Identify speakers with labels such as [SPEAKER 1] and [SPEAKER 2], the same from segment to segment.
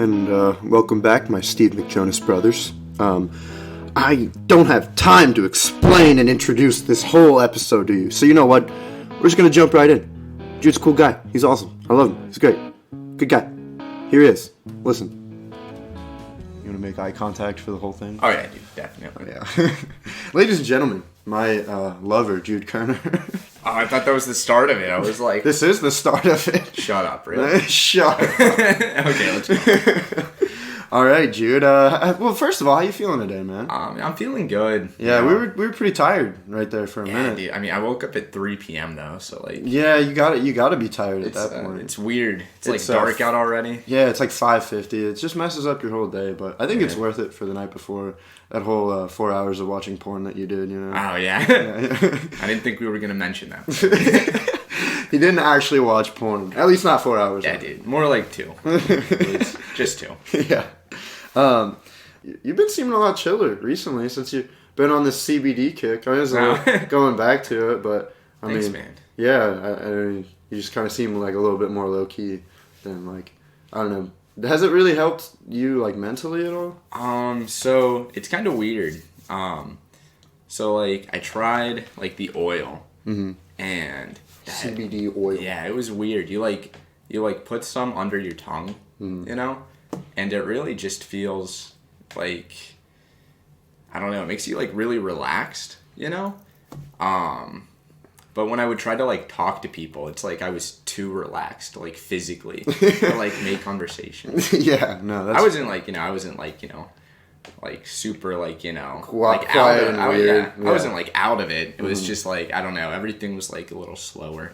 [SPEAKER 1] and welcome back, my Steve McJones brothers. I don't have time to explain and introduce this whole episode to you, so you know what? We're just gonna jump right in. Jude's a cool guy. He's awesome. I love him. He's great. Good guy. Here he is. Listen. You wanna make eye contact for the whole thing?
[SPEAKER 2] Oh yeah, dude, definitely.
[SPEAKER 1] Yeah. Ladies and gentlemen, my lover, Jude Koerner.
[SPEAKER 2] Oh, I thought that was the start of it. I was like...
[SPEAKER 1] This is the start of it.
[SPEAKER 2] Shut up, really?
[SPEAKER 1] Shut up.
[SPEAKER 2] Okay, let's go.
[SPEAKER 1] All right, Jude. Well, first of all, how you feeling today, man?
[SPEAKER 2] I'm feeling good.
[SPEAKER 1] Yeah, we were pretty tired right there for a minute.
[SPEAKER 2] Dude, I mean, I woke up at 3 p.m. though, so like...
[SPEAKER 1] Yeah, you gotta be tired at that point.
[SPEAKER 2] It's weird. It's like dark out already.
[SPEAKER 1] Yeah, it's like 5:50. It just messes up your whole day, but I think it's worth it for the night before. That whole 4 hours of watching porn that you did, you know?
[SPEAKER 2] Oh, yeah. I didn't think we were going to mention that.
[SPEAKER 1] He didn't actually watch porn. At least not 4 hours.
[SPEAKER 2] Yeah, dude. More like 2. Just 2.
[SPEAKER 1] Yeah. You've been seeming a lot chiller recently since you've been on this CBD kick. I was going back to it, but I
[SPEAKER 2] Thanks,
[SPEAKER 1] mean,
[SPEAKER 2] man.
[SPEAKER 1] Yeah, I mean, you just kind of seem like a little bit more low key than like, I don't know. Has it really helped you like mentally at all?
[SPEAKER 2] So it's kind of weird. So like I tried like the oil and
[SPEAKER 1] CBD oil.
[SPEAKER 2] Yeah, it was weird. You put some under your tongue, you know, and it really just feels like, I don't know, it makes you like really relaxed, you know. But when I would try to like talk to people, it's like I was too relaxed, like physically, to like make conversation.
[SPEAKER 1] Yeah, no, that's...
[SPEAKER 2] I wasn't like super like, like
[SPEAKER 1] quiet and weird.
[SPEAKER 2] I wasn't like out of it. It was just like, I don't know, everything was like a little slower.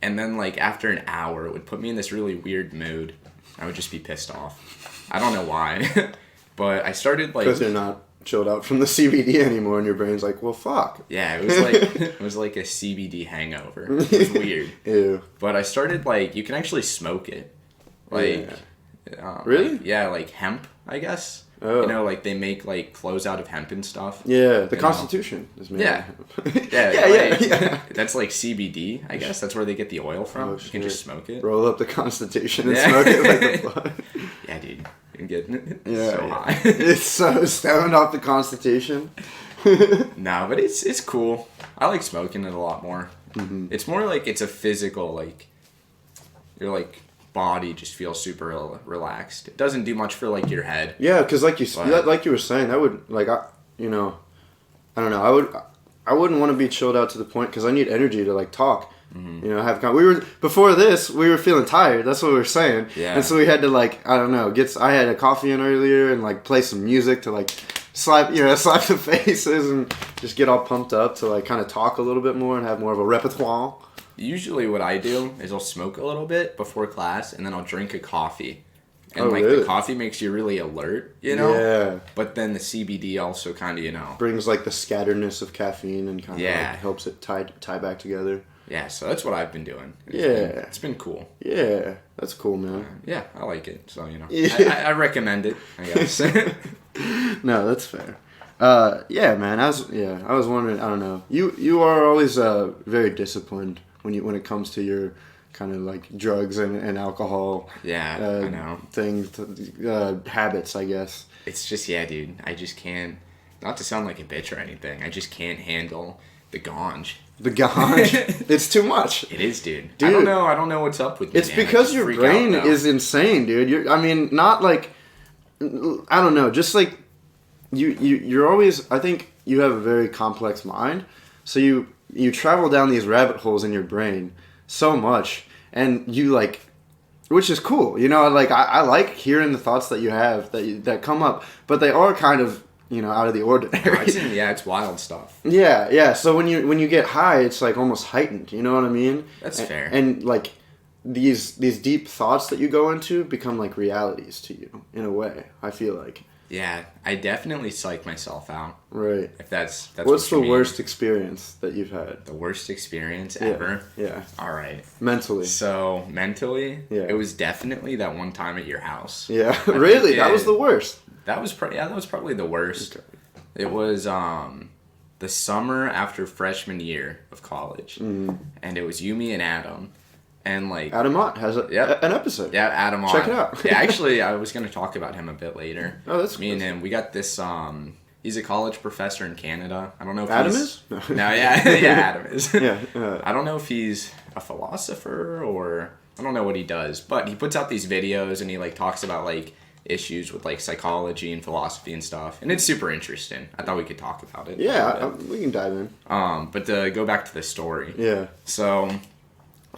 [SPEAKER 2] And then like after an hour, it would put me in this really weird mood. I would just be pissed off. I don't know why, but I started like...
[SPEAKER 1] Because you're not chilled out from the CBD anymore, and your brain's like, well, fuck.
[SPEAKER 2] Yeah, it was like a CBD hangover. It was weird.
[SPEAKER 1] Ew.
[SPEAKER 2] But I started like, you can actually smoke it. Like,
[SPEAKER 1] really?
[SPEAKER 2] Like hemp, I guess.
[SPEAKER 1] Oh.
[SPEAKER 2] You know, like they make like clothes out of hemp and stuff.
[SPEAKER 1] Yeah, the Constitution is made.
[SPEAKER 2] Yeah.
[SPEAKER 1] Yeah.
[SPEAKER 2] That's like CBD, I guess. That's where they get the oil from.
[SPEAKER 1] Oh,
[SPEAKER 2] you can just smoke it.
[SPEAKER 1] Roll up the Constitution and smoke it like a blunt.
[SPEAKER 2] Yeah, dude. You can get
[SPEAKER 1] so
[SPEAKER 2] high.
[SPEAKER 1] It's so stoned off the Constitution.
[SPEAKER 2] No, but it's cool. I like smoking it a lot more. Mm-hmm. It's more like it's a physical, like, your like body just feels super relaxed. It doesn't do much for like your head.
[SPEAKER 1] Yeah, because like you were saying, that would like I don't know. I wouldn't want to be chilled out to the point because I need energy to like talk. Mm-hmm. You know, before this we were feeling tired. That's what we were saying.
[SPEAKER 2] Yeah.
[SPEAKER 1] And so we had to like, I don't know, I had a coffee in earlier and like play some music to like slap the faces and just get all pumped up to like kind of talk a little bit more and have more of a repertoire.
[SPEAKER 2] Usually what I do is I'll smoke a little bit before class and then I'll drink a coffee. And
[SPEAKER 1] really?
[SPEAKER 2] The coffee makes you really alert, you know?
[SPEAKER 1] Yeah.
[SPEAKER 2] But then the CBD also kind of,
[SPEAKER 1] brings like the scatteredness of caffeine and kind of like helps it tie back together.
[SPEAKER 2] Yeah, so that's what I've been doing. It's been cool.
[SPEAKER 1] Yeah, that's cool, man.
[SPEAKER 2] Yeah, I like it. So,
[SPEAKER 1] Yeah.
[SPEAKER 2] I recommend it, I guess.
[SPEAKER 1] No, that's fair. Yeah, man. I was wondering. I don't know. You are always very disciplined when it comes to your kind of like drugs and alcohol.
[SPEAKER 2] Yeah, I know.
[SPEAKER 1] Habits, I guess.
[SPEAKER 2] It's just dude. I just can't. Not to sound like a bitch or anything. I just can't handle the ganj.
[SPEAKER 1] The ganj? It's too much.
[SPEAKER 2] It is, dude. I don't know what's up with me.
[SPEAKER 1] It's because your brain is insane, dude. Not like, I don't know, just like you're always, I think you have a very complex mind. So you travel down these rabbit holes in your brain so much, and you like, which is cool. Like I like hearing the thoughts that you have that come up, but they are kind of, out of the ordinary.
[SPEAKER 2] It's wild stuff.
[SPEAKER 1] Yeah. So when you get high, it's like almost heightened. You know what I mean?
[SPEAKER 2] That's fair.
[SPEAKER 1] And like these deep thoughts that you go into become like realities to you in a way. I feel like.
[SPEAKER 2] Yeah, I definitely psych myself out.
[SPEAKER 1] Right.
[SPEAKER 2] If that's
[SPEAKER 1] what's the worst experience that you've had?
[SPEAKER 2] The worst experience ever?
[SPEAKER 1] Yeah.
[SPEAKER 2] All right.
[SPEAKER 1] Mentally.
[SPEAKER 2] So, it was definitely that one time at your house.
[SPEAKER 1] Yeah. Really? That was the worst.
[SPEAKER 2] That was probably the worst. Okay. It was the summer after freshman year of college. Mm. And it was you, me, and Adam. And like
[SPEAKER 1] Adam Ott has an episode.
[SPEAKER 2] Yeah, Adam Ott.
[SPEAKER 1] Check it out.
[SPEAKER 2] Yeah, actually, I was going to talk about him a bit later.
[SPEAKER 1] Oh, that's
[SPEAKER 2] me and him. We got this. He's a college professor in Canada. I don't know if
[SPEAKER 1] Adam
[SPEAKER 2] he's...
[SPEAKER 1] is?
[SPEAKER 2] No, yeah, Adam is.
[SPEAKER 1] Yeah.
[SPEAKER 2] I don't know if he's a philosopher or I don't know what he does, but he puts out these videos and he like talks about like issues with like psychology and philosophy and stuff, and it's super interesting. I thought we could talk about it.
[SPEAKER 1] Yeah, we can dive in.
[SPEAKER 2] But to go back to the story.
[SPEAKER 1] Yeah.
[SPEAKER 2] So,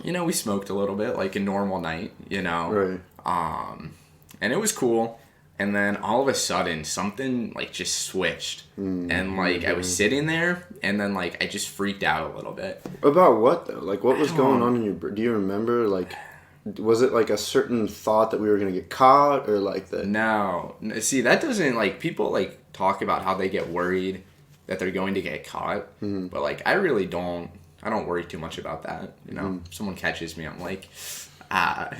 [SPEAKER 2] we smoked a little bit, like a normal night,
[SPEAKER 1] Right.
[SPEAKER 2] And it was cool. And then all of a sudden, something like just switched, and like I was sitting there, and then like I just freaked out a little bit.
[SPEAKER 1] About what though? Like what was going on in your? Do you remember? Like, was it like a certain thought that we were gonna get caught, or like the?
[SPEAKER 2] No, see that doesn't like people like talk about how they get worried that they're going to get caught, but like I really don't. I don't worry too much about that. If someone catches me, I'm like. You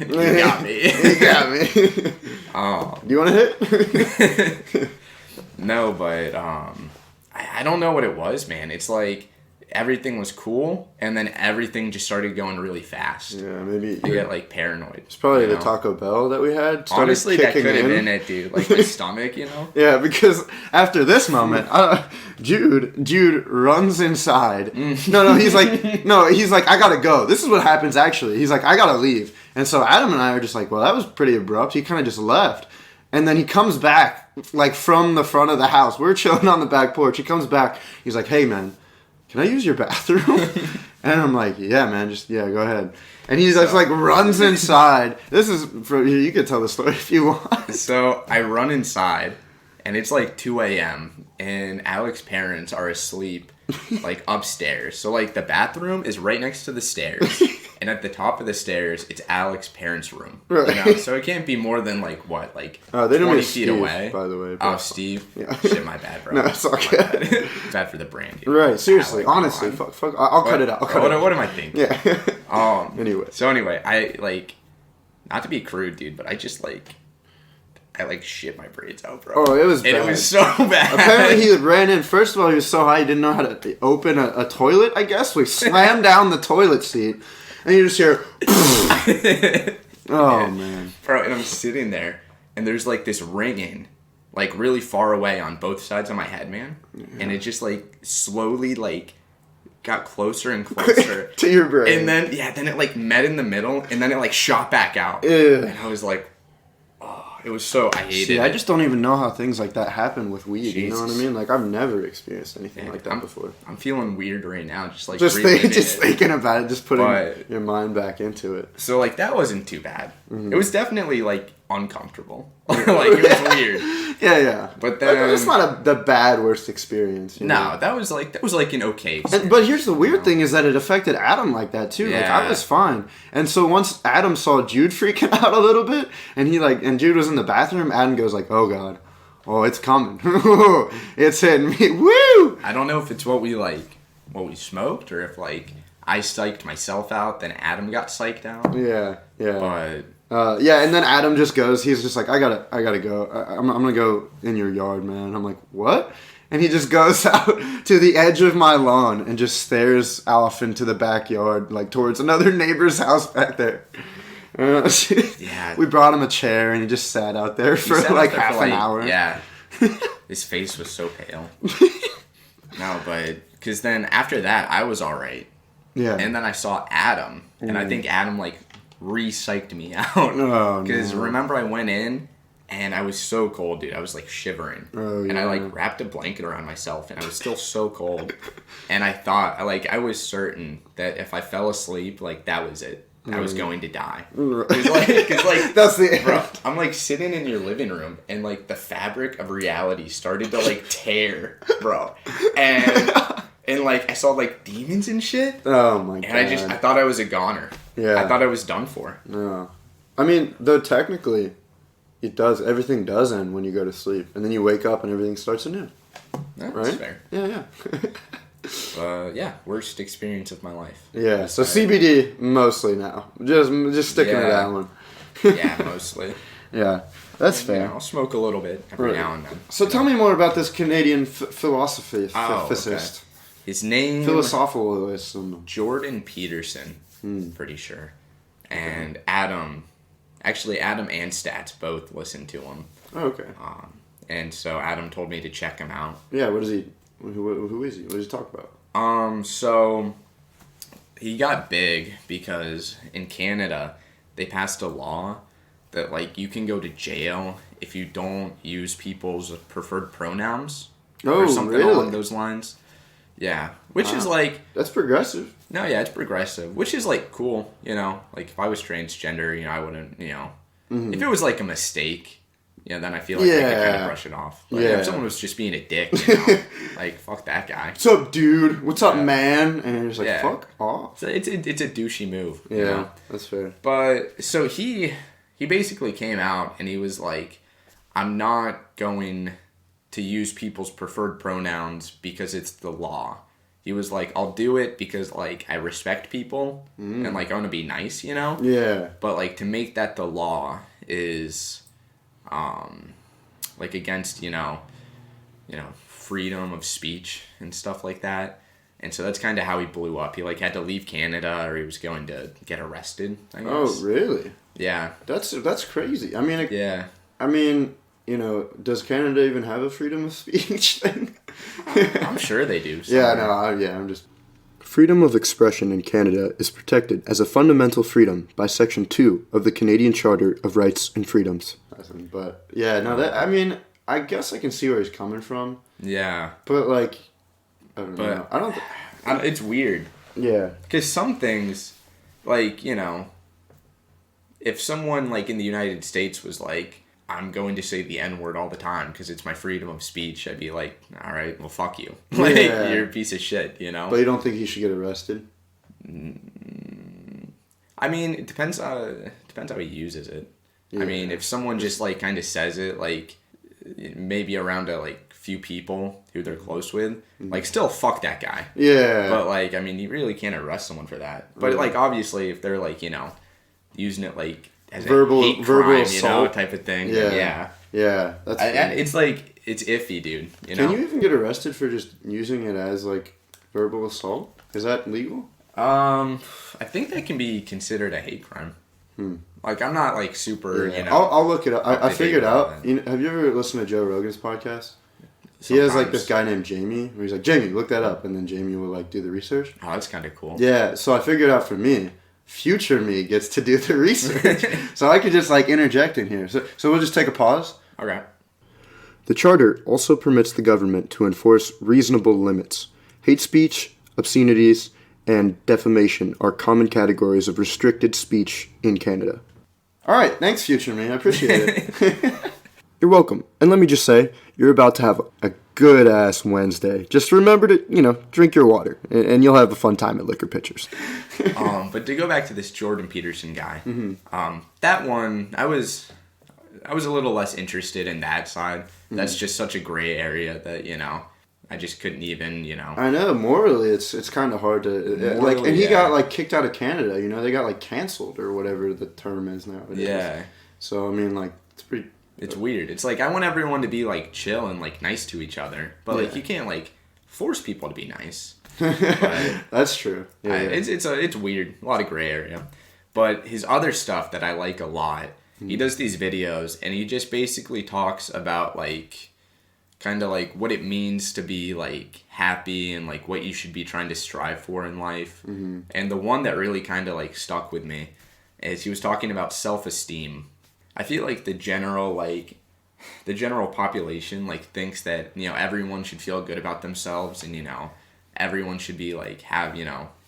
[SPEAKER 2] got me.
[SPEAKER 1] You got me. Do you want to hit?
[SPEAKER 2] No, but I don't know what it was, man. It's like everything was cool, and then everything just started going really fast.
[SPEAKER 1] Yeah, maybe
[SPEAKER 2] you get like paranoid.
[SPEAKER 1] It's probably the Taco Bell that we had.
[SPEAKER 2] Honestly, that could have been it, dude. Like my stomach,
[SPEAKER 1] Yeah, because after this moment, Jude runs inside. He's like, I gotta go. This is what happens actually. He's like, I gotta leave. And so Adam and I are just like, well, that was pretty abrupt. He kind of just left. And then he comes back, like, from the front of the house. We're chilling on the back porch. He comes back. He's like, hey, man, can I use your bathroom? And I'm like, yeah, man, go ahead. And he just, like, runs inside. This is, you can tell the story if you want.
[SPEAKER 2] So I run inside, and it's, like, 2 a.m., and Alex's parents are asleep, like, upstairs. So, like, the bathroom is right next to the stairs. And at the top of the stairs, it's Alex's parents' room.
[SPEAKER 1] Right.
[SPEAKER 2] So it can't be more than, like, what, like,
[SPEAKER 1] they
[SPEAKER 2] 20 feet
[SPEAKER 1] Steve,
[SPEAKER 2] away.
[SPEAKER 1] By the way.
[SPEAKER 2] Oh, Steve?
[SPEAKER 1] Yeah.
[SPEAKER 2] Shit, my bad, bro.
[SPEAKER 1] No, it's okay.
[SPEAKER 2] It's bad for the brand.
[SPEAKER 1] Right, seriously. Honestly, fuck. I'll cut it out.
[SPEAKER 2] What am I thinking?
[SPEAKER 1] Yeah. Anyway.
[SPEAKER 2] So anyway, I, like, not to be crude, dude, but I just, like... I shit my braids out, bro.
[SPEAKER 1] Oh, it was bad.
[SPEAKER 2] And it was so bad.
[SPEAKER 1] Apparently he ran in. First of all, he was so high he didn't know how to open a toilet, I guess. We slammed down the toilet seat. And you just hear... Oh, man.
[SPEAKER 2] Bro, and I'm sitting there, and there's, like, this ringing, like, really far away on both sides of my head, man. Yeah. And it just, like, slowly, like... got closer and closer.
[SPEAKER 1] To your brain.
[SPEAKER 2] And then, then it, like, met in the middle, and then it, like, shot back out.
[SPEAKER 1] Ew.
[SPEAKER 2] And I was like... It was so... I hated it.
[SPEAKER 1] I just don't even know how things like that happen with weed. Jesus. You know what I mean? Like, I've never experienced anything like that before.
[SPEAKER 2] I'm feeling weird right now. Just, like,
[SPEAKER 1] thinking about it. Just putting your mind back into it.
[SPEAKER 2] So, like, that wasn't too bad. Mm-hmm. It was definitely, like, uncomfortable. Like, it was weird.
[SPEAKER 1] Yeah.
[SPEAKER 2] But then...
[SPEAKER 1] It's not the bad worst experience.
[SPEAKER 2] No, that was like an okay experience.
[SPEAKER 1] But here's the weird thing is that it affected Adam like that too. Yeah. Like I was fine. And so once Adam saw Jude freaking out a little bit and and Jude was in the bathroom, Adam goes like, oh God. Oh, it's coming. It's hitting me. Woo!
[SPEAKER 2] I don't know if it's what we smoked or if like I psyched myself out, then Adam got psyched out.
[SPEAKER 1] Yeah.
[SPEAKER 2] But
[SPEAKER 1] and then Adam just goes, he's just like, I gotta go. I'm gonna go in your yard, man. I'm like, what? And he just goes out to the edge of my lawn and just stares off into the backyard, like towards another neighbor's house back there. We brought him a chair and he just sat out there for like half an hour.
[SPEAKER 2] Yeah. His face was so pale. No, but, because then after that, I was alright.
[SPEAKER 1] Yeah.
[SPEAKER 2] And then I saw Adam, and I think Adam, like, re-psyched me out. Because remember I went in, and I was so cold, dude. I was, like, shivering. And I, like, wrapped a blanket around myself, and I was still so cold. And I thought, I was certain that if I fell asleep, like, that was it. I was going to die. Cause like
[SPEAKER 1] that's the
[SPEAKER 2] bro, I'm like sitting in your living room and like the fabric of reality started to like tear, bro. And like I saw like demons and shit.
[SPEAKER 1] Oh my God.
[SPEAKER 2] And I thought I was a goner. Yeah. I thought I was done for.
[SPEAKER 1] No. I mean, though technically everything does end when you go to sleep. And then you wake up and everything starts anew.
[SPEAKER 2] That's
[SPEAKER 1] right?
[SPEAKER 2] Fair.
[SPEAKER 1] Yeah.
[SPEAKER 2] Worst experience of my life.
[SPEAKER 1] Yeah, so CBD mostly now. Just sticking to that one.
[SPEAKER 2] Yeah, mostly.
[SPEAKER 1] Yeah, that's fair.
[SPEAKER 2] I'll smoke a little bit every now and then.
[SPEAKER 1] So tell me more about this Canadian philosophy.
[SPEAKER 2] Okay. His name...
[SPEAKER 1] Philosophical.
[SPEAKER 2] Jordan Peterson, pretty sure. And Adam and Stats both listen to him.
[SPEAKER 1] Oh, okay.
[SPEAKER 2] And so Adam told me to check him out.
[SPEAKER 1] Yeah, what is he? Who is he? What does he talk about?
[SPEAKER 2] So he got big because in Canada they passed a law that like you can go to jail if you don't use people's preferred pronouns or something along those lines. Yeah, which is like
[SPEAKER 1] that's progressive.
[SPEAKER 2] No, yeah, it's progressive, which is like cool. You know, like if I was transgender, you know, I wouldn't. You know, if it was like a mistake. Yeah, then I feel like I could kind of brush it off. But if someone was just being a dick, you know, like, fuck that guy.
[SPEAKER 1] What's up, dude? What's up, man? And you're just like, fuck off.
[SPEAKER 2] So it's a douchey move.
[SPEAKER 1] Yeah,
[SPEAKER 2] you know?
[SPEAKER 1] That's fair.
[SPEAKER 2] But, so he basically came out and he was like, I'm not going to use people's preferred pronouns because it's the law. He was like, I'll do it because, like, I respect people and, like, I want to be nice, you know?
[SPEAKER 1] Yeah.
[SPEAKER 2] But, like, to make that the law is... like against, you know, freedom of speech and stuff like that. And so that's kind of how he blew up. He like had to leave Canada or he was going to get arrested, I guess.
[SPEAKER 1] Oh, really?
[SPEAKER 2] Yeah.
[SPEAKER 1] That's crazy. I mean,
[SPEAKER 2] yeah.
[SPEAKER 1] I mean, you know, does Canada even have a freedom of speech thing?
[SPEAKER 2] I'm sure they do. Somewhere.
[SPEAKER 1] I'm just... Freedom of expression in Canada is protected as a fundamental freedom by Section 2 of the Canadian Charter of Rights and Freedoms. But, yeah, no, that, I mean, I guess I can see where he's coming from.
[SPEAKER 2] Yeah.
[SPEAKER 1] But, like, I don't know.
[SPEAKER 2] It's weird.
[SPEAKER 1] Yeah.
[SPEAKER 2] Because some things, like, you know, if someone, like, in the United States was like, I'm going to say the N-word all the time because it's my freedom of speech, I'd be like, all right, well, fuck you. Like, you're a piece of shit, you know?
[SPEAKER 1] But you don't think he should get arrested?
[SPEAKER 2] I mean, it depends how he uses it. Yeah. I mean, if someone just, like, kind of says it, like, maybe around a, like, few people who they're close with, like, still fuck that guy.
[SPEAKER 1] Yeah.
[SPEAKER 2] But, like, I mean, you really can't arrest someone for that. But, like, obviously, if they're, like, you know, using it, like, as verbal hate crime, assault, you know, type of thing.
[SPEAKER 1] Yeah. That's
[SPEAKER 2] it's like, it's iffy, dude. You know?
[SPEAKER 1] Can you even get arrested for just using it as, like, verbal assault? Is that legal?
[SPEAKER 2] I think that can be considered a hate crime. Like, I'm not, like, super, you know.
[SPEAKER 1] I'll look it up. I figured out. You know, have you ever listened to Joe Rogan's podcast? Sometimes. He has, like, this guy named Jamie, where he's like, Jamie, look that up. And then Jamie will, like, do the research.
[SPEAKER 2] Oh, that's kind of cool.
[SPEAKER 1] Yeah, so I figured out for me, future me gets to do the research. So I could just, like, interject in here. So we'll just take a pause.
[SPEAKER 2] Okay.
[SPEAKER 1] The Charter also permits the government to enforce reasonable limits. Hate speech, obscenities, and defamation are common categories of restricted speech in Canada. All right, thanks, future me. I appreciate it. You're welcome. And let me just say, you're about to have a good-ass Wednesday. Just remember to, you know, drink your water, and you'll have a fun time at Liquor Pitchers.
[SPEAKER 2] But to go back to this Jordan Peterson guy, that one, I was a little less interested in that side. That's just such a gray area that, you know, I just couldn't even, you know. I know,
[SPEAKER 1] morally, it's kind of hard to, like, and he got, like, kicked out of Canada, you know, they got, like, canceled or whatever the term is nowadays.
[SPEAKER 2] Yeah.
[SPEAKER 1] So, I mean, like, it's pretty...
[SPEAKER 2] It's weird. It's like, I want everyone to be, like, chill and, like, nice to each other. But, like, you can't, like, force people to be nice. But
[SPEAKER 1] that's true. Yeah,
[SPEAKER 2] It's weird. A lot of gray area. But his other stuff that I like a lot, he does these videos, and he just basically talks about, like, kind of, like, what it means to be, like, happy and, like, what you should be trying to strive for in life. And the one that really kind of, like, stuck with me is he was talking about self-esteem. I feel like the general population, like, thinks that, you know, everyone should feel good about themselves and, you know, everyone should be, like,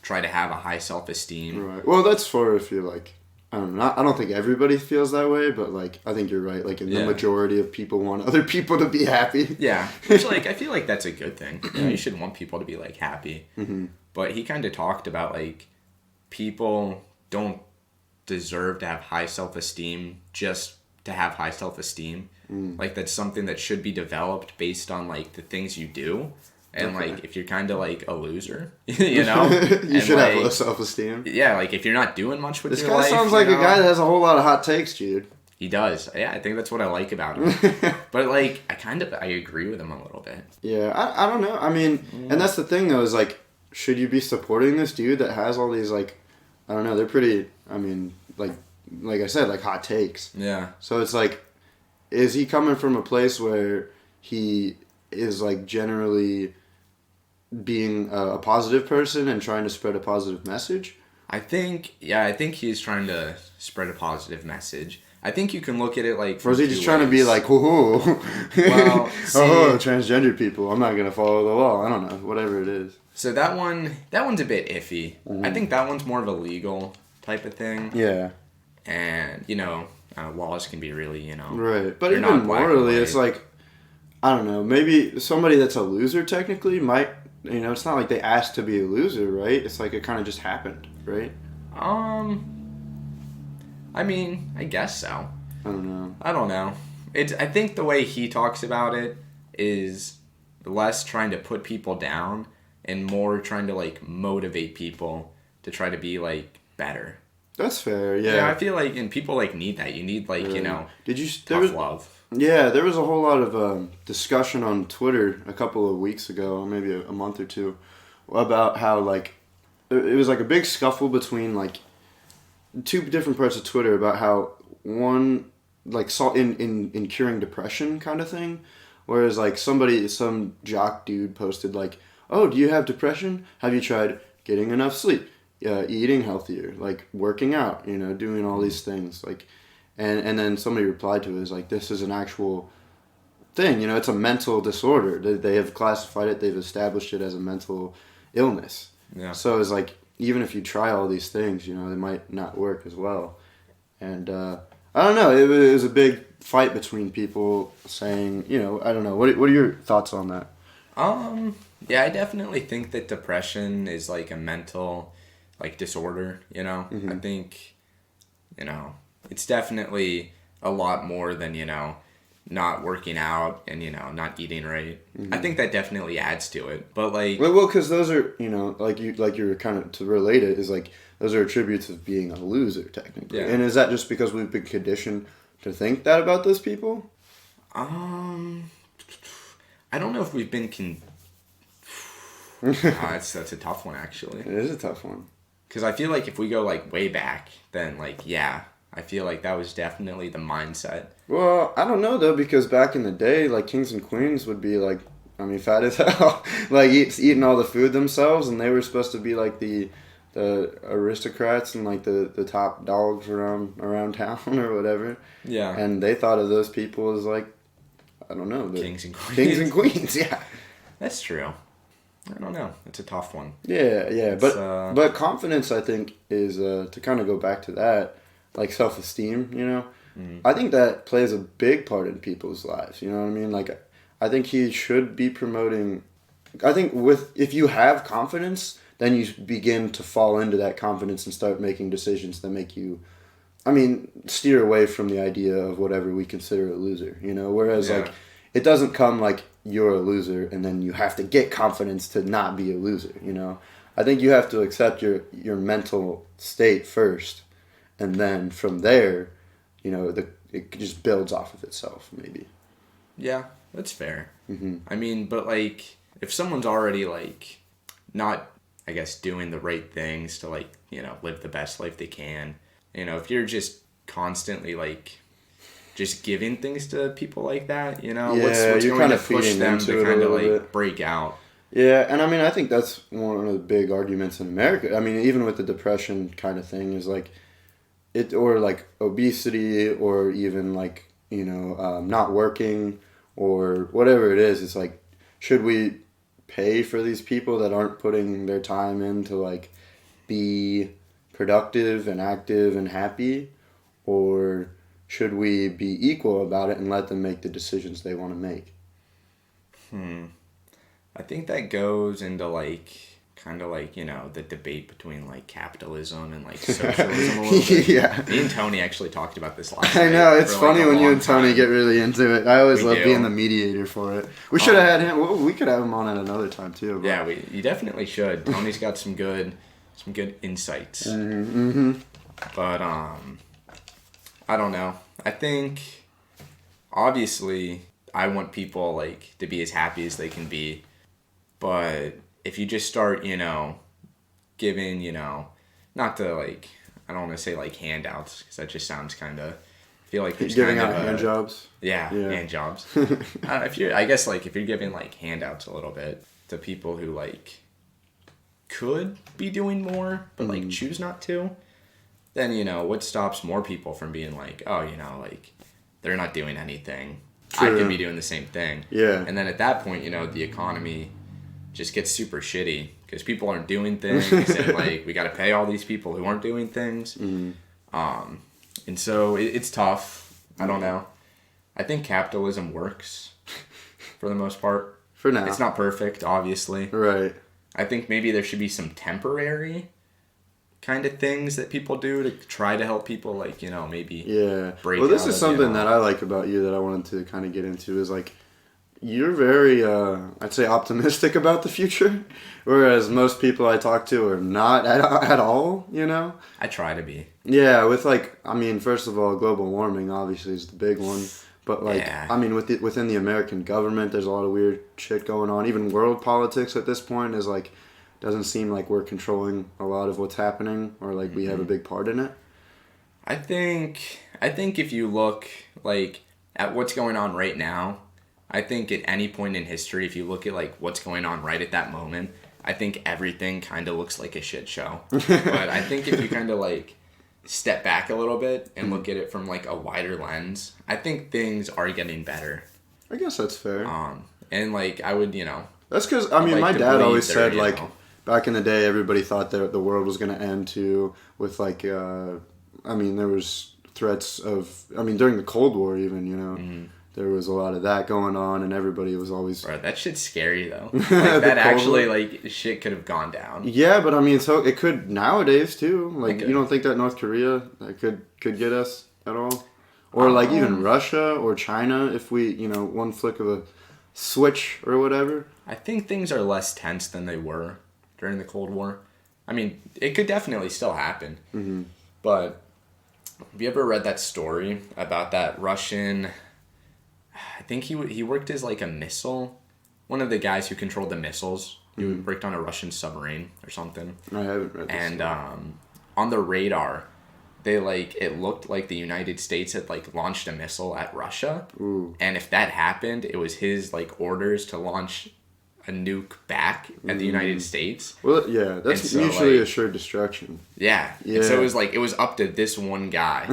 [SPEAKER 2] try to have a high self-esteem.
[SPEAKER 1] Right. Well, that's for if you're, like, I don't know, I don't think everybody feels that way, but, like, I think you're right. Like, the majority of people want other people to be happy.
[SPEAKER 2] Yeah. Which, like, I feel like that's a good thing. You know, you should want people to be, like, happy. But he kind of talked about, like, people don't deserve to have high self-esteem just to have high self-esteem. Like, that's something that should be developed based on, like, the things you do. And, like, if you're kind of, like, a loser, you know?
[SPEAKER 1] You should have low self-esteem.
[SPEAKER 2] Yeah, like, if you're not doing much with your life.
[SPEAKER 1] This guy sounds like a guy that has a whole lot of hot takes, Jude.
[SPEAKER 2] He does. Yeah, I think that's what I like about him. But, like, I agree with him a little bit.
[SPEAKER 1] Yeah, I don't know. I mean, and that's the thing, though, is, like, should you be supporting this dude that has all these, like, I don't know, they're pretty, I mean, like I said, like hot takes.
[SPEAKER 2] Yeah.
[SPEAKER 1] So it's like, is he coming from a place where he is like generally being a positive person and trying to spread a positive message?
[SPEAKER 2] I think he's trying to spread a positive message. I think you can look at it like...
[SPEAKER 1] Or is he just trying to be like, oh,
[SPEAKER 2] well, see,
[SPEAKER 1] transgender people, I'm not going to follow the law. I don't know, whatever it is.
[SPEAKER 2] So that one's a bit iffy. Mm-hmm. I think that one's more of a legal type of thing.
[SPEAKER 1] Yeah.
[SPEAKER 2] And, laws can be really,
[SPEAKER 1] Right. But even morally, it's like, I don't know, maybe somebody that's a loser technically might, it's not like they asked to be a loser, right? It's like it kind of just happened, right?
[SPEAKER 2] I mean, I guess so.
[SPEAKER 1] I don't
[SPEAKER 2] know. I think the way he talks about it is less trying to put people down and more trying to, like, motivate people to try to be, like, better.
[SPEAKER 1] That's fair, yeah.
[SPEAKER 2] Yeah, I feel like, and people, like, need that. You need, like, tough love.
[SPEAKER 1] Yeah, there was a whole lot of discussion on Twitter a couple of weeks ago, maybe a month or two, about how, like, it was, like, a big scuffle between, like, two different parts of Twitter about how one, like, saw in curing depression kind of thing, whereas, like, some jock dude posted, like, oh, do you have depression? Have you tried getting enough sleep? Eating healthier, like working out, doing all these things, like, and then somebody replied to it as like, this is an actual thing, it's a mental disorder. They have classified it, they've established it as a mental illness.
[SPEAKER 2] Yeah.
[SPEAKER 1] So it's like, even if you try all these things, they might not work as well. And I don't know, it was a big fight between people saying, I don't know, what are your thoughts on that?
[SPEAKER 2] Yeah, I definitely think that depression is like a mental, like, disorder, Mm-hmm. I think, it's definitely a lot more than, not working out and, not eating right. Mm-hmm. I think that definitely adds to it, but, like...
[SPEAKER 1] Well, because those are, like you're kind of, to relate it, is like, those are attributes of being a loser, technically. Yeah. And is that just because we've been conditioned to think that about those people?
[SPEAKER 2] I don't know if we've been that's a tough one, actually.
[SPEAKER 1] It is a tough one.
[SPEAKER 2] Because I feel like if we go, like, way back, then, like, yeah, I feel like that was definitely the mindset.
[SPEAKER 1] Well, I don't know, though, because back in the day, like, kings and queens would be, like, fat as hell. Like, eating all the food themselves, and they were supposed to be, like, the aristocrats and, like, the top dogs around town or whatever.
[SPEAKER 2] Yeah.
[SPEAKER 1] And they thought of those people as, like, I don't know.
[SPEAKER 2] Kings and queens.
[SPEAKER 1] Kings and queens, yeah.
[SPEAKER 2] That's true. I don't know. It's a tough one.
[SPEAKER 1] Yeah. But confidence, I think, is, to kind of go back to that, like self-esteem, Mm-hmm. I think that plays a big part in people's lives, you know what I mean? Like, I think he should be promoting... I think if you have confidence, then you begin to fall into that confidence and start making decisions that make you... steer away from the idea of whatever we consider a loser, Whereas, like, it doesn't come like you're a loser and then you have to get confidence to not be a loser, I think you have to accept your mental state first, and then from there, it just builds off of itself, maybe.
[SPEAKER 2] Yeah, that's fair.
[SPEAKER 1] Mm-hmm.
[SPEAKER 2] But, like, if someone's already, like, not, I guess, doing the right things to, like, live the best life they can, if you're just constantly, like, just giving things to people like that, what's going to push them to kind of, like, break out?
[SPEAKER 1] Yeah, and I think that's one of the big arguments in America. Even with the depression kind of thing is, like, or, like, obesity, or even, like, not working, or whatever it is. It's like, should we pay for these people that aren't putting their time in to, like, be productive and active and happy, or should we be equal about it and let them make the decisions they want to make?
[SPEAKER 2] I think that goes into, like, kind of like, the debate between, like, capitalism and, like, socialism a little bit.
[SPEAKER 1] Yeah.
[SPEAKER 2] Me and Tony actually talked about this last night.
[SPEAKER 1] I know, it's funny when you and Tony get really into it. I always love being the mediator for it. We should have had him. Well, we could have him on at another time, too. But.
[SPEAKER 2] Yeah, you definitely should. Tony's got some good insights.
[SPEAKER 1] Mm-hmm.
[SPEAKER 2] But, I don't know. I think, obviously, I want people, like, to be as happy as they can be. But if you just start, giving, not to, like, I don't want to say like handouts because that just sounds kind of. I feel like there's
[SPEAKER 1] giving
[SPEAKER 2] kind
[SPEAKER 1] out
[SPEAKER 2] of
[SPEAKER 1] hand jobs.
[SPEAKER 2] Yeah, hand jobs. I guess like if you're giving like handouts a little bit to people who like could be doing more but like choose not to, then what stops more people from being like, oh, like they're not doing anything. True. I can be doing the same thing.
[SPEAKER 1] Yeah.
[SPEAKER 2] And then at that point, the economy just gets super shitty because people aren't doing things and like we got to pay all these people who aren't doing things. And so it's tough. I don't know. I think capitalism works for the most part.
[SPEAKER 1] For now.
[SPEAKER 2] It's not perfect, obviously.
[SPEAKER 1] Right.
[SPEAKER 2] I think maybe there should be some temporary kind of things that people do to try to help people, like, maybe break.
[SPEAKER 1] Well, this is something that I like about you that I wanted to kind of get into is like, you're very, I'd say, optimistic about the future, whereas most people I talk to are not at all,
[SPEAKER 2] I try to be.
[SPEAKER 1] Yeah, with first of all, global warming obviously is the big one, but within the American government, there's a lot of weird shit going on. Even world politics at this point is like, doesn't seem like we're controlling a lot of what's happening or like we have a big part in it.
[SPEAKER 2] I think if you look like at what's going on right now, I think at any point in history, if you look at like what's going on right at that moment, I think everything kind of looks like a shit show. But I think if you kind of like step back a little bit and look at it from like a wider lens, I think things are getting better.
[SPEAKER 1] I guess that's fair.
[SPEAKER 2] And like I would,
[SPEAKER 1] That's because my dad always said like back in the day, everybody thought that the world was going to end too with like, there was threats of, during the Cold War even, there was a lot of that going on, and everybody was always...
[SPEAKER 2] Bro, that shit's scary, though. Like, that actually, like, shit could have gone down.
[SPEAKER 1] Yeah, but, so it could nowadays, too. Like, you don't think that North Korea could get us at all? Or, like, even Russia or China, if we, one flick of a switch or whatever?
[SPEAKER 2] I think things are less tense than they were during the Cold War. It could definitely still happen. Mm-hmm. But have you ever read that story about that Russian... I think he worked as like a missile, one of the guys who controlled the missiles. He worked on a Russian submarine or something.
[SPEAKER 1] I haven't read this.
[SPEAKER 2] And on the radar, it looked like the United States had like launched a missile at Russia.
[SPEAKER 1] Ooh.
[SPEAKER 2] And if that happened, it was his like orders to launch a nuke back at the United States.
[SPEAKER 1] Well, yeah, that's mutually assured destruction.
[SPEAKER 2] Yeah. And so it was up to this one guy.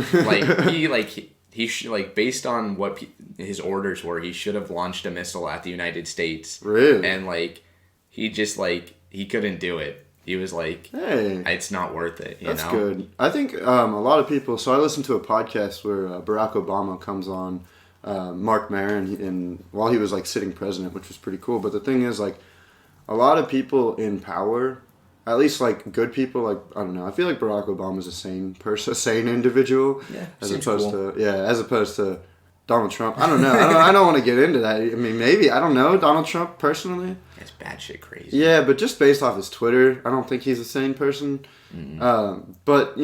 [SPEAKER 2] He should, based on what his orders were, he should have launched a missile at the United States.
[SPEAKER 1] Really?
[SPEAKER 2] And, he just, he couldn't do it. He was like,
[SPEAKER 1] hey,
[SPEAKER 2] it's not worth it,
[SPEAKER 1] That's good. I think a lot of people... So I listened to a podcast where Barack Obama comes on, Mark Maron, while he was, sitting president, which was pretty cool. But the thing is, a lot of people in power... At least, good people, I don't know. I feel like Barack Obama's a sane person, a sane individual.
[SPEAKER 2] Yeah,
[SPEAKER 1] as opposed to Donald Trump. I don't know. I don't want to get into that. Maybe. I don't know. Donald Trump, personally.
[SPEAKER 2] That's batshit crazy.
[SPEAKER 1] Yeah, but just based off his Twitter, I don't think he's a sane person.
[SPEAKER 2] Mm-hmm.
[SPEAKER 1] But,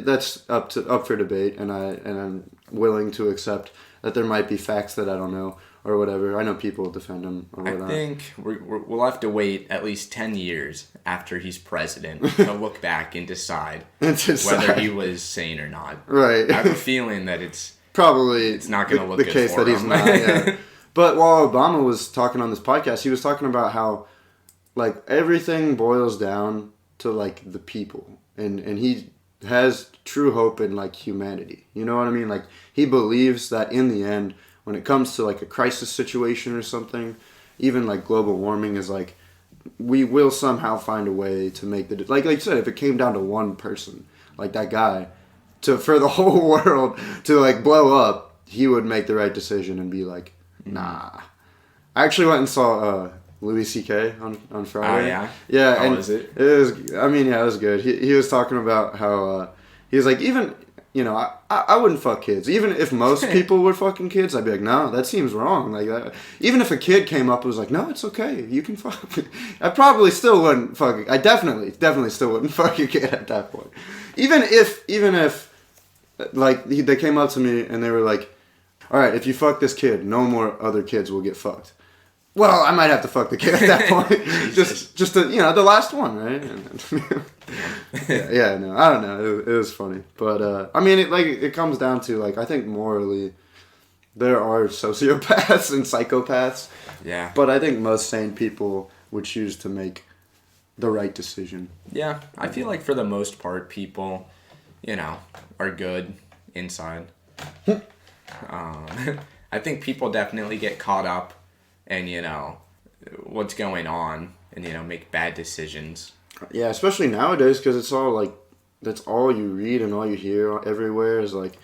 [SPEAKER 1] that's up for debate, and I'm willing to accept that there might be facts that I don't know. Or whatever. I know people defend him or whatnot.
[SPEAKER 2] I think we'll have to wait at least 10 years after he's president to look back and decide whether he was sane or not.
[SPEAKER 1] Right.
[SPEAKER 2] I have a feeling that it's not going to look
[SPEAKER 1] the
[SPEAKER 2] good
[SPEAKER 1] case
[SPEAKER 2] for
[SPEAKER 1] that
[SPEAKER 2] him.
[SPEAKER 1] He's not. Yeah. But while Obama was talking on this podcast, he was talking about how everything boils down to the people, and he has true hope in humanity. You know what I mean? He believes that in the end, when it comes to a crisis situation or something, even global warming is we will somehow find a way to make the like you said, if it came down to one person, that guy, for the whole world to blow up, he would make the right decision and be nah. I actually went and saw Louis C.K. on Friday.
[SPEAKER 2] Oh yeah.
[SPEAKER 1] Yeah.
[SPEAKER 2] How was it?
[SPEAKER 1] It was. It was good. He was talking about how he was even. I wouldn't fuck kids. Even if most people were fucking kids, I'd be no, that seems wrong. That. Even if a kid came up and was no, it's okay. You can fuck. I probably still wouldn't fuck. I definitely still wouldn't fuck a kid at that point. Even if they came up to me and they were all right, if you fuck this kid, no more other kids will get fucked. well, I might have to fuck the kid at that point. just the, the last one, right? No, I don't know. It was funny, but I mean, it comes down to like I think morally, there are sociopaths and psychopaths.
[SPEAKER 2] Yeah.
[SPEAKER 1] But I think most sane people would choose to make the right decision.
[SPEAKER 2] Yeah, I feel like for the most part, people, are good inside. I think people definitely get caught up in, what's going on and, make bad decisions.
[SPEAKER 1] Yeah, especially nowadays because it's all like, that's all you read and all you hear everywhere is like,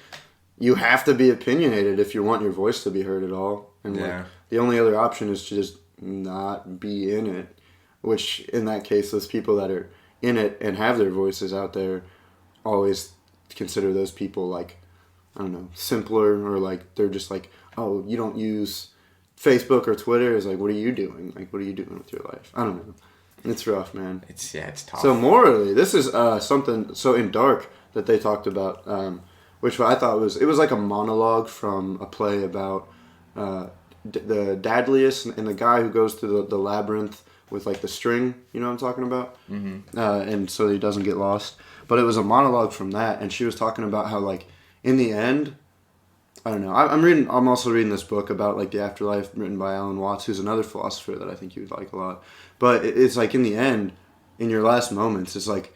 [SPEAKER 1] you have to be opinionated if you want your voice to be heard at all. And like, the only other option is to just not be in it. Which, in that case, those people that are in it and have their voices out there always consider those people like, I don't know, simpler or like they're just like, oh, you don't use Facebook or Twitter. It's like, what are you doing? Like, what are you doing with your life? I don't know. It's rough, man.
[SPEAKER 2] It's tough. So
[SPEAKER 1] morally, this is something so in Dark that they talked about, which I thought it was like a monologue from a play about the Dadliest and the guy who goes to the labyrinth with like the string, you know what I'm talking about? Mm-hmm. And so he doesn't get lost. But it was a monologue from that, and she was talking about how like in the end, I don't know. I'm also reading this book about like the afterlife written by Alan Watts, who's another philosopher that I think you would like a lot. But it's like in the end, in your last moments, it's like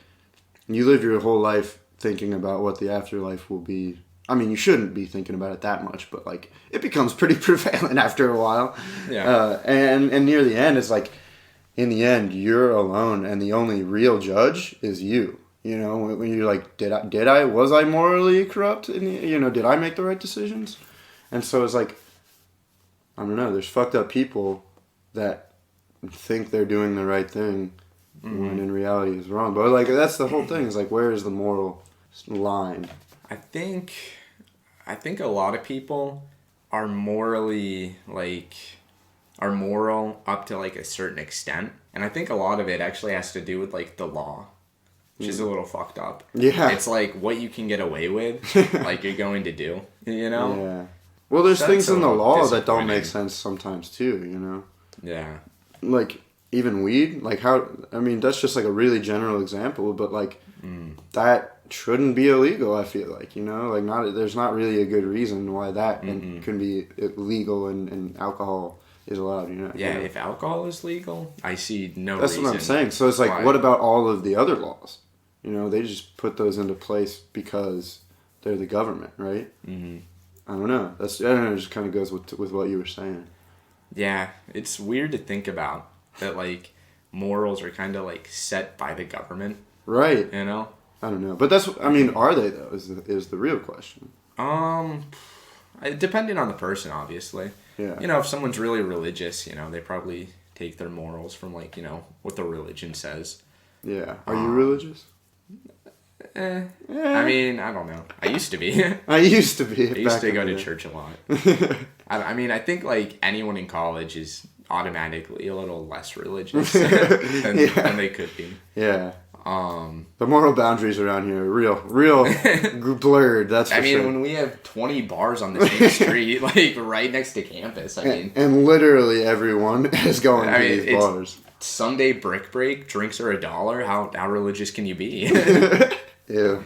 [SPEAKER 1] you live your whole life thinking about what the afterlife will be. I mean, you shouldn't be thinking about it that much, but like it becomes pretty prevalent after a while. Yeah. And near the end, it's like in the end, you're alone, and the only real judge is you. You know, when you're like, was I morally corrupt? Did I make the right decisions? And so it's like, I don't know, there's fucked up people that think they're doing the right thing when in reality is wrong. But like, that's the whole thing, is like, where is the moral line?
[SPEAKER 2] I think a lot of people are morally, are moral up to like a certain extent. And I think a lot of it actually has to do with like the law. Which is a little fucked up. Yeah. It's like what you can get away with, like you're going to do, Yeah.
[SPEAKER 1] Well, there's things in the law that don't make sense sometimes too,
[SPEAKER 2] Yeah.
[SPEAKER 1] Like, even weed, like that's just like a really general example, but like, that shouldn't be illegal, I feel like, like there's not really a good reason why that can be illegal and alcohol is allowed,
[SPEAKER 2] Yeah, if alcohol is legal, I see no reason.
[SPEAKER 1] That's what I'm saying. So it's like, what about all of the other laws? They just put those into place because they're the government, right? Mm-hmm. I don't know. I don't know. It just kind of goes with what you were saying.
[SPEAKER 2] Yeah, it's weird to think about that. Like, morals are kind of like set by the government,
[SPEAKER 1] right?
[SPEAKER 2] I
[SPEAKER 1] don't know, but are they though? Is the real question?
[SPEAKER 2] Depending on the person, obviously.
[SPEAKER 1] Yeah.
[SPEAKER 2] If someone's really religious, they probably take their morals from like what the religion says.
[SPEAKER 1] Yeah. Are you religious?
[SPEAKER 2] I mean, I don't know. I used to be.
[SPEAKER 1] I used to go to
[SPEAKER 2] church a lot. I think like anyone in college is automatically a little less religious than they could be.
[SPEAKER 1] Yeah. The moral boundaries around here are real blurred. That's for sure.
[SPEAKER 2] When we have 20 bars on the same street, like right next to campus,
[SPEAKER 1] and literally everyone is going to these bars.
[SPEAKER 2] Sunday brick break, drinks are $1. How religious can you be?
[SPEAKER 1] Yeah.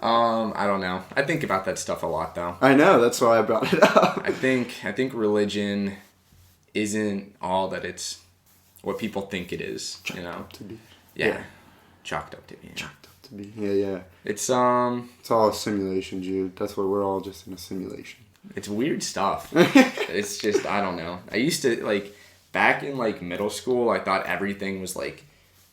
[SPEAKER 2] I don't know. I think about that stuff a lot, though.
[SPEAKER 1] I know. That's why I brought it up.
[SPEAKER 2] I think religion isn't all that it's what people think it is.
[SPEAKER 1] Chalked up to be.
[SPEAKER 2] Yeah. Chalked up to be.
[SPEAKER 1] Chalked up to be. Yeah.
[SPEAKER 2] It's
[SPEAKER 1] all a simulation, Jude. That's why we're all just in a simulation.
[SPEAKER 2] It's weird stuff. It's just, I don't know. I used to back in middle school, I thought everything was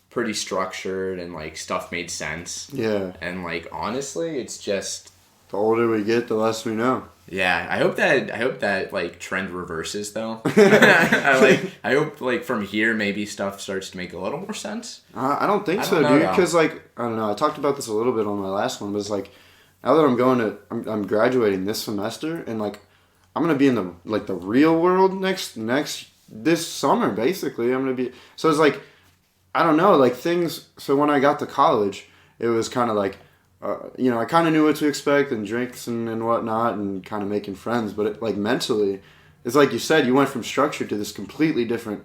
[SPEAKER 2] pretty structured and stuff made sense.
[SPEAKER 1] Yeah.
[SPEAKER 2] And honestly, it's just
[SPEAKER 1] the older we get, the less we know.
[SPEAKER 2] Yeah, I hope that trend reverses though. I hope from here maybe stuff starts to make a little more sense.
[SPEAKER 1] I don't think so, dude. Because I don't know. I talked about this a little bit on my last one, but it's now that I'm graduating this semester, and I'm gonna be in the real world this summer. Basically, I'm gonna be. So it's I don't know, things. So when I got to college, it was kind of I kind of knew what to expect and drinks and whatnot and kind of making friends. But mentally, it's like you said, you went from structure to this completely different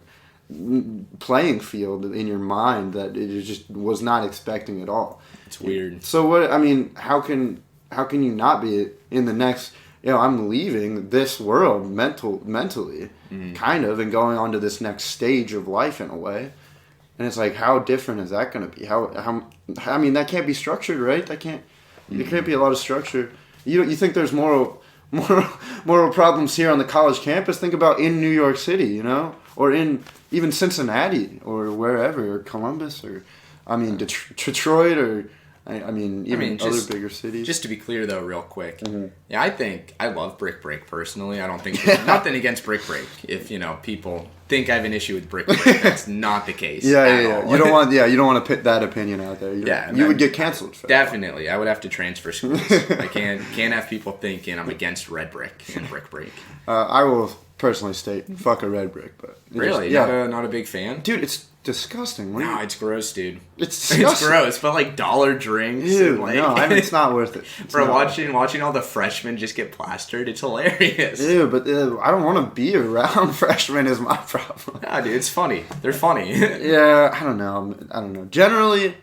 [SPEAKER 1] playing field in your mind that it just was not expecting at all.
[SPEAKER 2] It's weird.
[SPEAKER 1] So what, I mean, how can you not be in the next, I'm leaving this world mentally, kind of, and going on to this next stage of life in a way. And it's like, how different is that going to be? I mean, that can't be structured, right? There can't be a lot of structure. You think there's moral problems here on the college campus? Think about in New York City, or in even Cincinnati or wherever, or Columbus, or Detroit, or other bigger cities.
[SPEAKER 2] Just to be clear, though, real quick,
[SPEAKER 1] Mm-hmm.
[SPEAKER 2] yeah, I love Brick Break personally. I don't think nothing against Brick Break. If people think I have an issue with Brick Break, that's not the case.
[SPEAKER 1] Yeah. You don't want to put that opinion out there. You would get canceled for that.
[SPEAKER 2] Definitely, I would have to transfer schools. I can't have people thinking I'm against Red Brick and Brick Break.
[SPEAKER 1] I will personally state, fuck a red brick, but
[SPEAKER 2] really, not a big fan,
[SPEAKER 1] dude. It's disgusting.
[SPEAKER 2] No, it's gross, dude.
[SPEAKER 1] It's disgusting.
[SPEAKER 2] It's gross, but like dollar drinks.
[SPEAKER 1] Dude,
[SPEAKER 2] and
[SPEAKER 1] no, it's not worth it.
[SPEAKER 2] Bro, watching all the freshmen just get plastered, it's hilarious.
[SPEAKER 1] Dude, but I don't want to be around freshmen is my problem.
[SPEAKER 2] Nah, dude, it's funny. They're funny.
[SPEAKER 1] Yeah, I don't know. Generally,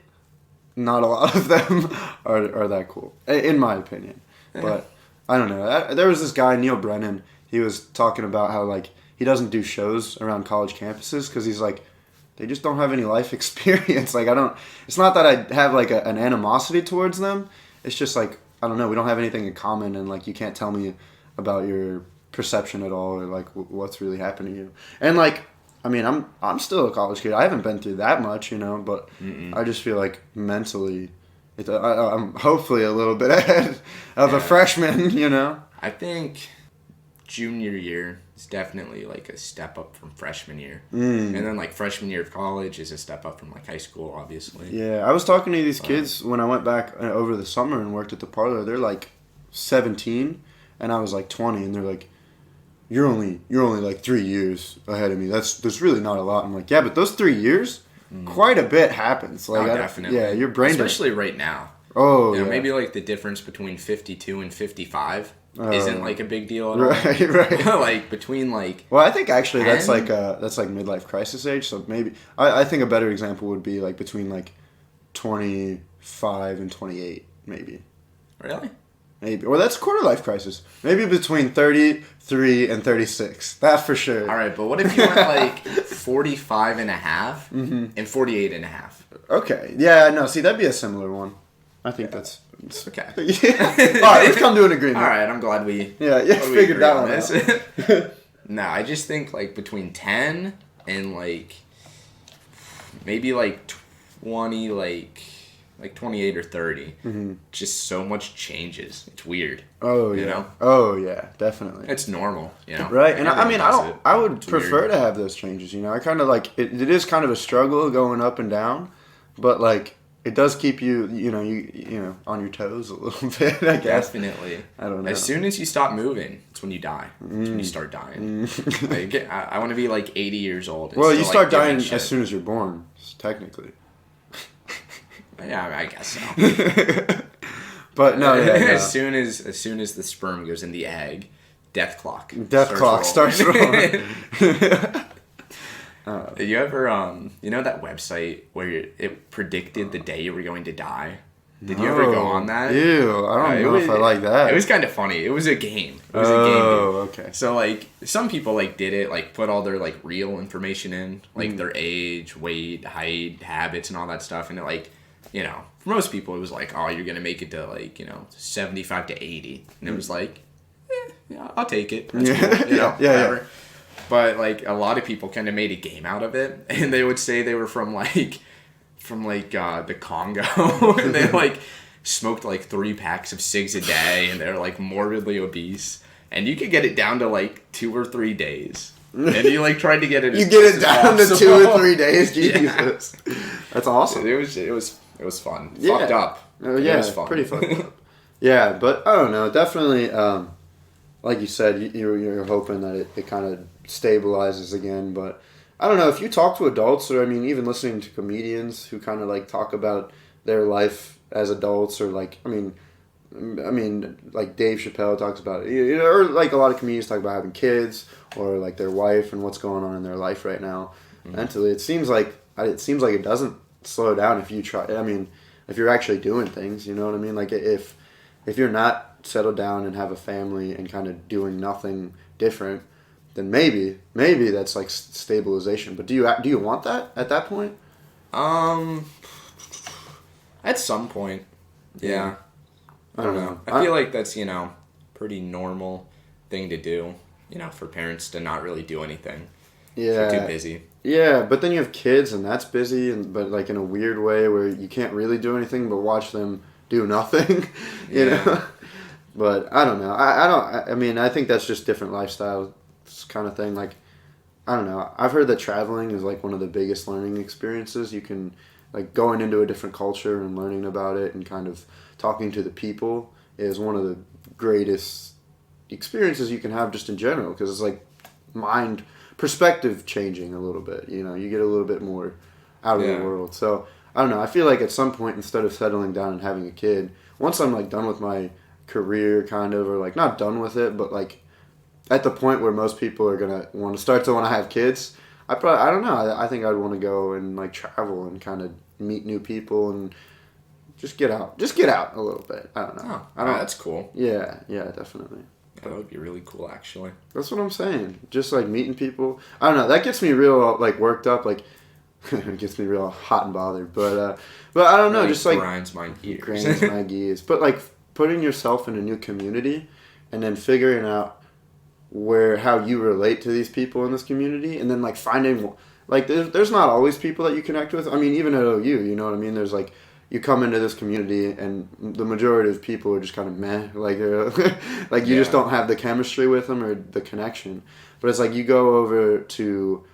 [SPEAKER 1] not a lot of them are that cool, in my opinion. But I don't know. There was this guy, Neil Brennan. He was talking about how like he doesn't do shows around college campuses because he's like, they just don't have any life experience. Like it's not that I have like an animosity towards them. It's just like, I don't know, we don't have anything in common, and like you can't tell me about your perception at all, or like what's really happening to you. And like, I mean, I'm still a college kid. I haven't been through that much, but I just feel like mentally, I'm hopefully a little bit ahead of a freshman,
[SPEAKER 2] I think junior year is definitely like a step up from freshman year. And then like freshman year of college is a step up from like high school, obviously.
[SPEAKER 1] Yeah, I was talking to these kids when I went back over the summer and worked at the parlor. They're like 17 and I was like 20, and they're like, you're only like 3 years ahead of me. There's really not a lot. I'm like, yeah, but those 3 years, quite a bit happens. Like,
[SPEAKER 2] definitely.
[SPEAKER 1] Yeah, your brain
[SPEAKER 2] especially right now.
[SPEAKER 1] Oh, yeah.
[SPEAKER 2] Maybe like the difference between 52 and 55 isn't like a big deal at all.
[SPEAKER 1] Right.
[SPEAKER 2] Like between like.
[SPEAKER 1] Well, I think actually
[SPEAKER 2] 10?
[SPEAKER 1] that's like midlife crisis age. So maybe I think a better example would be like between like 25 and 28, maybe.
[SPEAKER 2] Really?
[SPEAKER 1] Maybe. Or that's quarter life crisis. Maybe between 33 and 36. That for sure.
[SPEAKER 2] All right, but what if you went like 45 and a half and 48 and a half?
[SPEAKER 1] Okay. Yeah, no, see, that'd be a similar one. I think that's
[SPEAKER 2] okay.
[SPEAKER 1] Yeah. All right, let's come to an agreement.
[SPEAKER 2] All right, I'm glad we
[SPEAKER 1] figured that one out.
[SPEAKER 2] No, I just think like between 10 and like maybe like 20, like 28 or 30. Just so much changes. It's weird.
[SPEAKER 1] Oh, yeah.
[SPEAKER 2] You know?
[SPEAKER 1] Oh, yeah, definitely.
[SPEAKER 2] It's normal,
[SPEAKER 1] Right, and I would prefer
[SPEAKER 2] weird.
[SPEAKER 1] to have those changes, I kind of like, it is kind of a struggle going up and down, but like, it does keep you, you on your toes a little bit, I guess.
[SPEAKER 2] Definitely.
[SPEAKER 1] I don't know.
[SPEAKER 2] As soon as you stop moving, it's when you die. It's when you start dying. I want to be like 80 years old.
[SPEAKER 1] Well, you start dying as soon as you're born, technically.
[SPEAKER 2] Yeah, I guess so.
[SPEAKER 1] But no, yeah.
[SPEAKER 2] As soon as the sperm goes in the egg, death clock
[SPEAKER 1] starts rolling.
[SPEAKER 2] Did you ever that website where it predicted the day you were going to die? Did you ever go on that?
[SPEAKER 1] Ew, I don't know if I like that.
[SPEAKER 2] It was kind of funny. It was a game.
[SPEAKER 1] Okay.
[SPEAKER 2] So like some people like did it, like put all their like real information in, like their age, weight, height, habits, and all that stuff, and it like, for most people it was like, oh, you're gonna make it to like 75 to 80, and it was like, yeah, I'll take it. That's cool. Whatever. Yeah. But like a lot of people kind of made a game out of it, and they would say they were from the Congo, and they like smoked like 3 packs of cigs a day, and they're like morbidly obese, and you could get it down to like 2 or 3 days, and you like tried to get it.
[SPEAKER 1] You get it down to 2 or 3 days, Jesus, that's awesome.
[SPEAKER 2] It was fun.
[SPEAKER 1] Yeah.
[SPEAKER 2] Fucked up.
[SPEAKER 1] Yeah,
[SPEAKER 2] it was fun.
[SPEAKER 1] Pretty fucked up. Yeah, but I don't know. Definitely, like you said, you're hoping that it kind of stabilizes again, but I don't know, if you talk to adults, or even listening to comedians who kind of like talk about their life as adults, or like, I mean, like Dave Chappelle talks about it, you know, or like a lot of comedians talk about having kids or like their wife and what's going on in their life right now mentally. It seems like it doesn't slow down if you try. I mean, if you're actually doing things, you know what I mean? Like if you're not settled down and have a family and kind of doing nothing different, then maybe that's like stabilization. But do you want that at that point?
[SPEAKER 2] At some point, yeah.
[SPEAKER 1] I don't know.
[SPEAKER 2] I feel like that's, pretty normal thing to do, for parents to not really do anything.
[SPEAKER 1] Yeah.
[SPEAKER 2] They're too busy.
[SPEAKER 1] Yeah, but then you have kids and that's busy, but like in a weird way where you can't really do anything but watch them do nothing, you know? But I don't know. I mean, I think that's just different lifestyle kind of thing. Like, I don't know. I've heard that traveling is like one of the biggest learning experiences. You can, like, going into a different culture and learning about it and kind of talking to the people is one of the greatest experiences you can have just in general, because it's like perspective changing a little bit. You know, you get a little bit more out of the world. So I don't know. I feel like at some point, instead of settling down and having a kid, once I'm like done with my career, kind of, or like not done with it, but like at the point where most people are gonna want to have kids, I don't know. I think I'd want to go and like travel and kind of meet new people and just get out a little bit. I don't know.
[SPEAKER 2] That's cool.
[SPEAKER 1] Yeah, definitely.
[SPEAKER 2] Yeah, that would be really cool, actually.
[SPEAKER 1] That's what I'm saying. Just like meeting people. I don't know. That gets me real like worked up. Like it gets me real hot and bothered. But I don't know.
[SPEAKER 2] Really
[SPEAKER 1] just like
[SPEAKER 2] grinds my gears.
[SPEAKER 1] Grinds my gears. But like putting yourself in a new community and then figuring out how you relate to these people in this community, and then like finding like there's not always people that you connect with. I mean, even at OU, you know what I mean? There's like, you come into this community and the majority of people are just kind of meh, like like you just don't have the chemistry with them or the connection. But it's like you go over to,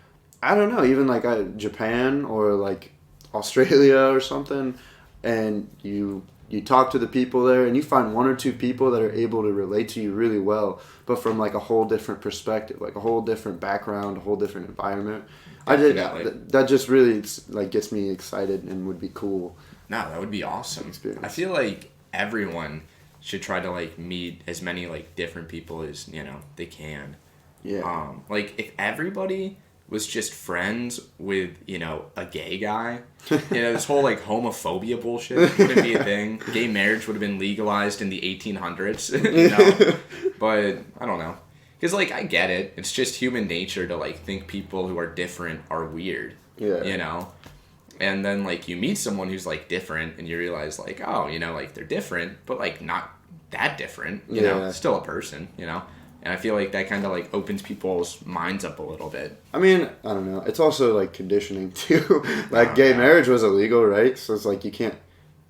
[SPEAKER 1] I don't know, even like Japan or like Australia or something, and you talk to the people there and you find one or two people that are able to relate to you really well, but from like a whole different perspective, like a whole different background, a whole different environment. That just really like gets me excited and would be cool.
[SPEAKER 2] No, that would be awesome.
[SPEAKER 1] Experience.
[SPEAKER 2] I feel like everyone should try to like meet as many like different people as they can.
[SPEAKER 1] Yeah.
[SPEAKER 2] Like if everybody was just friends with a gay guy, this whole like homophobia bullshit wouldn't be a thing. Gay marriage would have been legalized in the 1800s. But I don't know, because like I get it. It's just human nature to like think people who are different are weird.
[SPEAKER 1] Yeah.
[SPEAKER 2] And then, like, you meet someone who's, like, different, and you realize, like, oh, like, they're different, but, like, not that different, you know? Still a person, And I feel like that kind of, like, opens people's minds up a little bit.
[SPEAKER 1] I mean, I don't know. It's also, like, conditioning, too. Like, gay marriage was illegal, right? So it's like you can't,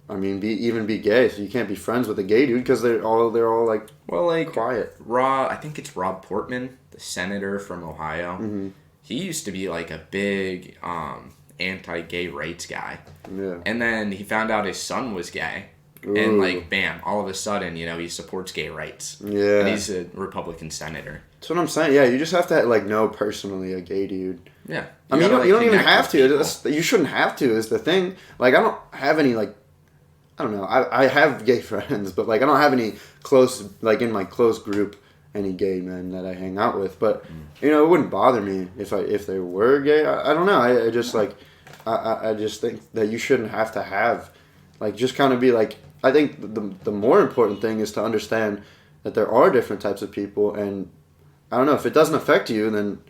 [SPEAKER 1] be gay, so you can't be friends with a gay dude because they're all, like, quiet.
[SPEAKER 2] I think it's Rob Portman, the senator from Ohio. Mm-hmm. He used to be, like, a big, anti-gay rights guy.
[SPEAKER 1] Yeah.
[SPEAKER 2] And then he found out his son was gay. Ooh. And like, bam, all of a sudden, he supports gay rights. Yeah. And he's a Republican senator. That's
[SPEAKER 1] what I'm saying. Yeah, you just have to like know personally a gay dude.
[SPEAKER 2] Yeah.
[SPEAKER 1] You don't even have to. You shouldn't have to is the thing. Like, I don't have any like, I don't know. I have gay friends, but like I don't have any close, like in my close group, any gay men that I hang out with. But it wouldn't bother me if they were gay. I don't know. I just like I just think that you shouldn't have to have like just kind of be like, I think the more important thing is to understand that there are different types of people, and I don't know, if it doesn't affect you, then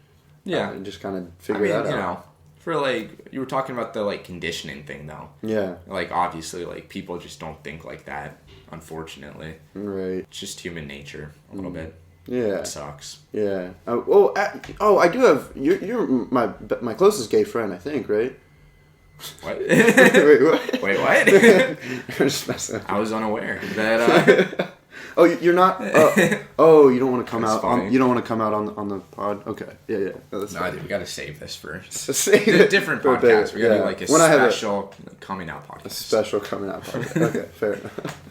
[SPEAKER 1] just kind of figure that out.
[SPEAKER 2] For like, you were talking about the like conditioning thing though.
[SPEAKER 1] Yeah.
[SPEAKER 2] Like obviously like people just don't think like that, unfortunately.
[SPEAKER 1] Right.
[SPEAKER 2] It's just human nature a little bit.
[SPEAKER 1] Yeah.
[SPEAKER 2] It sucks.
[SPEAKER 1] Yeah. I do have, you're my closest gay friend, I think, right?
[SPEAKER 2] What?
[SPEAKER 1] Wait, what?
[SPEAKER 2] Wait, what?
[SPEAKER 1] Just messing.
[SPEAKER 2] I was unaware that.
[SPEAKER 1] Oh, you're not. Oh, you don't want to come out. You don't want to come out on the pod. Okay. Yeah.
[SPEAKER 2] No, dude, we got to save this for
[SPEAKER 1] save it
[SPEAKER 2] different podcast. We got to do like a special coming out podcast.
[SPEAKER 1] A special coming out podcast. Okay, fair enough.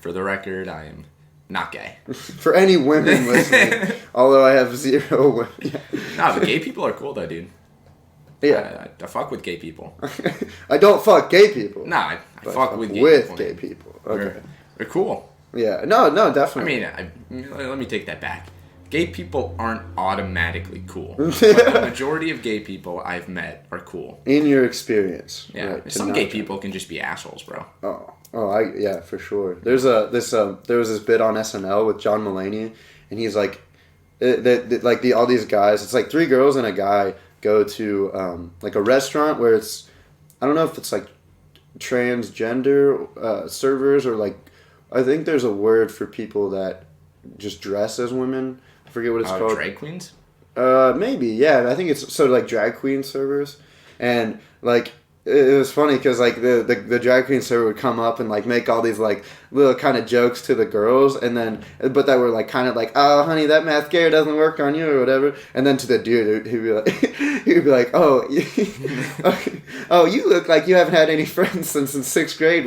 [SPEAKER 2] For the record, I am not gay.
[SPEAKER 1] For any women listening, although I have zero women. Yeah.
[SPEAKER 2] Nah, but gay people are cool though, dude.
[SPEAKER 1] Yeah.
[SPEAKER 2] I fuck with gay people.
[SPEAKER 1] I don't fuck gay people.
[SPEAKER 2] Nah, I fuck with gay
[SPEAKER 1] with
[SPEAKER 2] people.
[SPEAKER 1] Gay people. Okay.
[SPEAKER 2] They're cool.
[SPEAKER 1] Yeah. No, definitely.
[SPEAKER 2] Let me take that back. Gay people aren't automatically cool. But the majority of gay people I've met are cool.
[SPEAKER 1] In your experience.
[SPEAKER 2] Yeah.
[SPEAKER 1] Right,
[SPEAKER 2] Some gay people can just be assholes, bro.
[SPEAKER 1] Yeah, for sure. There was this bit on SNL with John Mulaney, and he's like, all these guys. It's like 3 girls and a guy go to like a restaurant where it's, I don't know if it's like transgender servers or like, I think there's a word for people that just dress as women. I forget what it's called.
[SPEAKER 2] Drag queens?
[SPEAKER 1] Maybe, yeah. I think it's so like drag queen servers, and like it was funny because like the drag queen server would come up and like make all these like little kind of jokes to the girls, and then but that were like kind of like, oh honey, that mascara doesn't work on you or whatever, and then to the dude he'd be like oh oh you look like you haven't had any friends since in 6th grade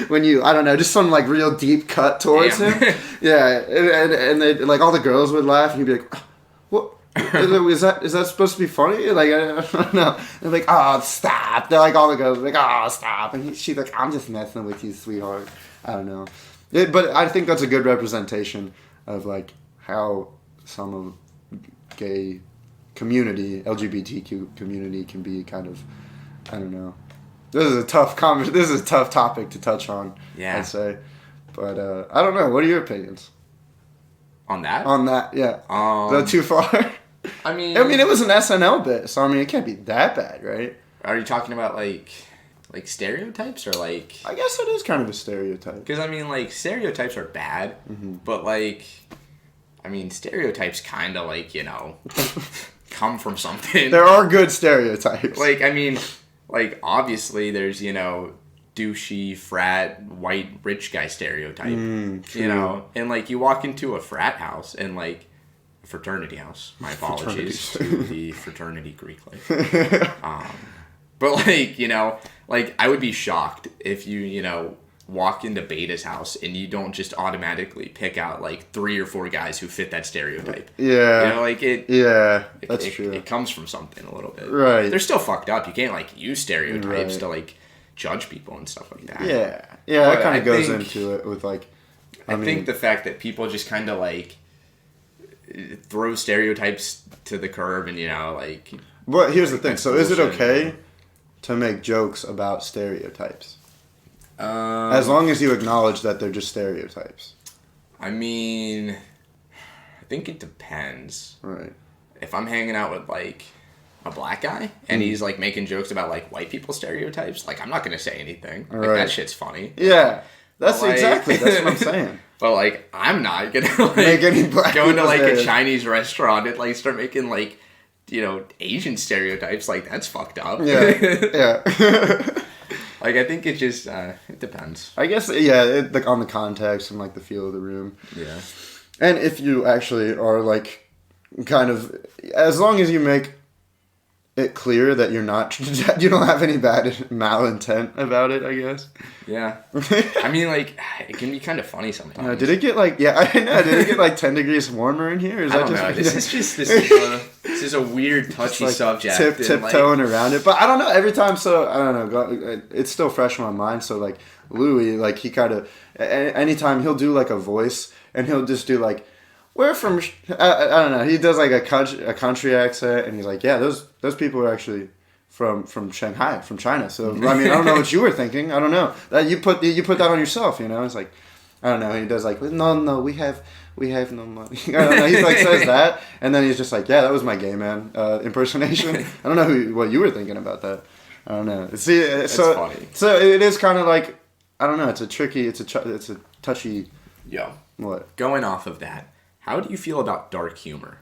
[SPEAKER 1] when you I don't know, just some like real deep cut towards him. Yeah, and they like all the girls would laugh and he'd be like, what? Is that supposed to be funny? Like, I don't know. They're like, oh, stop. They're like, all the girls are like, oh, stop. And she's like, I'm just messing with you, sweetheart. I don't know. But I think that's a good representation of, like, how some of gay community, LGBTQ community can be kind of, I don't know. This is a tough topic to touch on, I'd say. But, I don't know. What are your opinions?
[SPEAKER 2] On that?
[SPEAKER 1] On that, yeah. Is that too far? I mean, it was an SNL bit, so I mean, it can't be that bad, right?
[SPEAKER 2] Are you talking about like stereotypes or like?
[SPEAKER 1] I guess it is kind of a stereotype.
[SPEAKER 2] Because I mean, like stereotypes are bad, but like, I mean, stereotypes kind of like come from something.
[SPEAKER 1] There are good stereotypes.
[SPEAKER 2] Like I mean, like obviously there's douchey frat white rich guy stereotype, and like you walk into a frat house and like fraternity house. My apologies to the fraternity Greek life. But like like I would be shocked if you walk into Beta's house and you don't just automatically pick out like 3 or 4 guys who fit that stereotype.
[SPEAKER 1] Yeah,
[SPEAKER 2] like it.
[SPEAKER 1] Yeah, that's true.
[SPEAKER 2] It comes from something a little bit.
[SPEAKER 1] Right.
[SPEAKER 2] They're still fucked up. You can't like use stereotypes to like judge people and stuff like that.
[SPEAKER 1] Yeah, that kind of goes into it with like.
[SPEAKER 2] I think the fact that people just kind of like throw stereotypes to the curb and like.
[SPEAKER 1] But here's the thing. So is it okay to make jokes about stereotypes? As long as you acknowledge that they're just stereotypes.
[SPEAKER 2] I mean, I think it depends.
[SPEAKER 1] Right.
[SPEAKER 2] If I'm hanging out with like a black guy and he's like making jokes about like white people stereotypes, like I'm not gonna say anything. Like that shit's funny.
[SPEAKER 1] Yeah. That's what I'm saying.
[SPEAKER 2] But like I'm not gonna like
[SPEAKER 1] make any black
[SPEAKER 2] go into like a Chinese restaurant and like start making like Asian stereotypes. Like that's fucked up.
[SPEAKER 1] Yeah.
[SPEAKER 2] Like I think it just it depends.
[SPEAKER 1] I guess like on the context and like the feel of the room.
[SPEAKER 2] Yeah.
[SPEAKER 1] And if you actually are like kind of, as long as you make it clear that you don't have any bad malintent about it, I guess. Yeah.
[SPEAKER 2] I mean, like, it can be kind of funny sometimes.
[SPEAKER 1] Did it get like, I know, did it get like 10 degrees warmer in here?
[SPEAKER 2] I don't know. This is a weird, touchy
[SPEAKER 1] like
[SPEAKER 2] subject.
[SPEAKER 1] Tiptoeing around it. But I don't know, every time, so, I don't know, it's still fresh in my mind. So, like, Louis, like, he kind of, anytime he'll do like a voice, and he'll just do like, we're from, I don't know, he does like a country accent, and he's like, yeah, those people are actually from Shanghai, from China. So, I mean, I don't know what you were thinking. I don't know. That you put that on yourself, It's like, I don't know, he does like, no, we have no money. I don't know, he like says that, and then he's just like, yeah, that was my gay man impersonation. I don't know what you were thinking about that. I don't know. See,
[SPEAKER 2] That's funny.
[SPEAKER 1] So it is kind of like, I don't know, it's a touchy.
[SPEAKER 2] Yo.
[SPEAKER 1] What?
[SPEAKER 2] Going off of that, how do you feel about dark humor?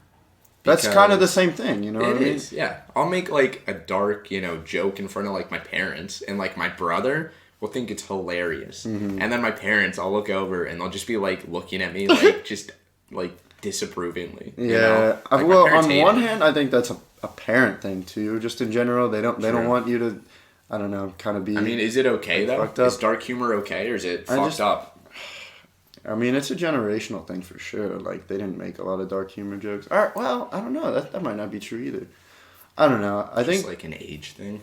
[SPEAKER 1] That's kind of the same thing, what I mean?
[SPEAKER 2] It is, yeah. I'll make like a dark, joke in front of like my parents, and like my brother will think it's hilarious. Mm-hmm. And then my parents, I'll look over and they'll just be like looking at me like just like disapprovingly.
[SPEAKER 1] Yeah.
[SPEAKER 2] Like,
[SPEAKER 1] well, on one hand, I think that's a parent thing too. Just in general, they don't want you to, I don't know, kind of be.
[SPEAKER 2] I mean, is it okay though?
[SPEAKER 1] Fucked up?
[SPEAKER 2] Is dark humor okay, or is it fucked up?
[SPEAKER 1] I mean, it's a generational thing for sure. Like, they didn't make a lot of dark humor jokes. All right, well, I don't know. That might not be true either. I don't know. I think
[SPEAKER 2] like an age thing.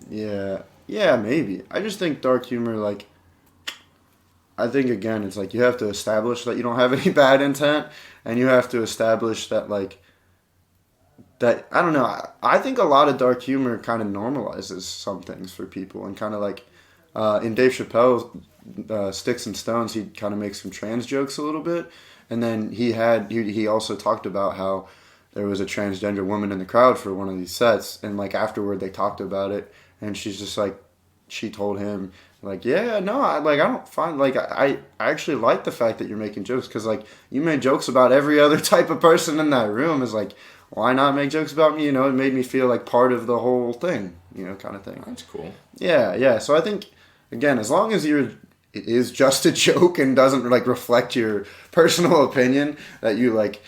[SPEAKER 1] Yeah, maybe. I just think dark humor, like, I think again, it's like you have to establish that you don't have any bad intent, and you have to establish that like that I don't know. I think a lot of dark humor kind of normalizes some things for people, and kind of like in Dave Chappelle's Sticks and Stones, he kind of makes some trans jokes a little bit, and then he also talked about how there was a transgender woman in the crowd for one of these sets, and like afterward they talked about it, and she's just like, she told him like, yeah, no, I don't find like I actually like the fact that you're making jokes, because like you made jokes about every other type of person in that room. Is like, why not make jokes about me? You know, it made me feel like part of the whole thing, you know, kind of thing.
[SPEAKER 2] That's cool.
[SPEAKER 1] Yeah. So I think again, as long as it is just a joke and doesn't like reflect your personal opinion that you like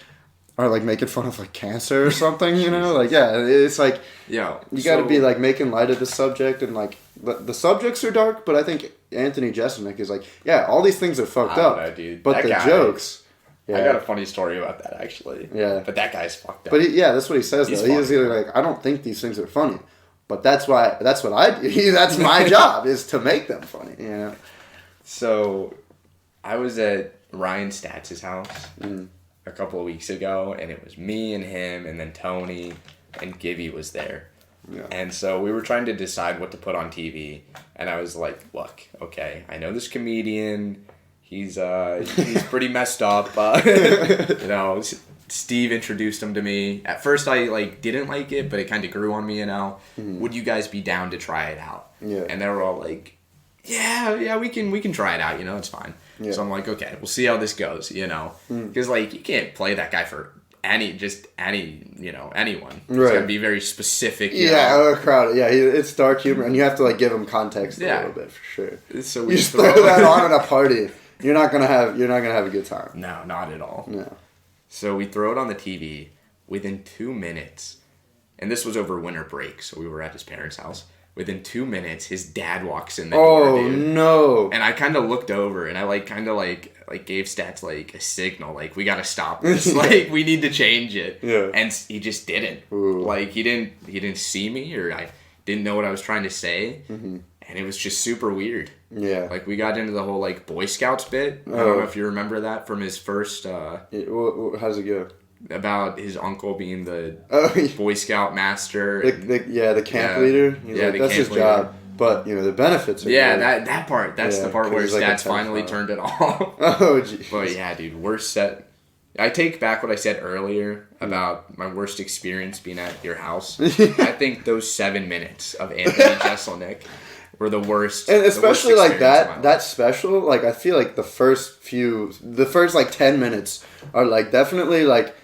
[SPEAKER 1] are like making fun of like cancer or something, you know, like it's like you got to be like making light of the subject, and like the subjects are dark, but I think Anthony Jeselnik is like, all these things are fucked up,
[SPEAKER 2] know, dude.
[SPEAKER 1] But the jokes.
[SPEAKER 2] I got a funny story about that actually. Yeah, but that guy's fucked up.
[SPEAKER 1] But that's what he says though. He is like, I don't think these things are funny, but that's what I do. That's my job, is to make them funny. You know.
[SPEAKER 2] So, I was at Ryan Statz's house a couple of weeks ago, and it was me and him, and then Tony and Gibby was there. Yeah. And so we were trying to decide what to put on TV, and I was like, look, okay, I know this comedian, he's pretty messed up, you know, Steve introduced him to me. At first I like didn't like it, but it kind of grew on me, you know. Would you guys be down to try it out? Yeah. And they were all like, yeah, we can try it out, you know, it's fine. Yeah. So I'm like, okay, we'll see how this goes, you know, because like you can't play that guy for any, you know, anyone. Right. It's got to be very specific. You know?
[SPEAKER 1] Crowd. Yeah, it's dark humor, and you have to like give him context a little bit for sure.
[SPEAKER 2] So
[SPEAKER 1] you just throw that on at a party, you're not gonna have a good time.
[SPEAKER 2] No, not at all.
[SPEAKER 1] No.
[SPEAKER 2] So we throw it on the TV. Within 2 minutes, and this was over winter break, so we were at his parents' house. Within 2 minutes, his dad walks in the door, dude. Oh,
[SPEAKER 1] no.
[SPEAKER 2] And I kind of looked over, and I, like, kind of, like gave Stats, like, a signal. Like, we got to stop this. Like, we need to change it. Yeah. And he just didn't. Ooh. Like, he didn't see me, or I didn't know what I was trying to say. Mm-hmm. And it was just super weird. Yeah. Like, we got into the whole, like, Boy Scouts bit. I don't know if you remember that from his first...
[SPEAKER 1] how does it go?
[SPEAKER 2] About his uncle being the Boy Scout master.
[SPEAKER 1] The camp leader. That's his job. But, you know, the benefits are
[SPEAKER 2] good. that part. That's the part where Stats like finally turned it off. Oh, jeez. But, yeah, dude, worst set. I take back what I said earlier about my worst experience being at your house. I think those 7 minutes of Anthony Jeselnik were the worst.
[SPEAKER 1] And especially like that special, like I feel like the first like 10 minutes are like definitely like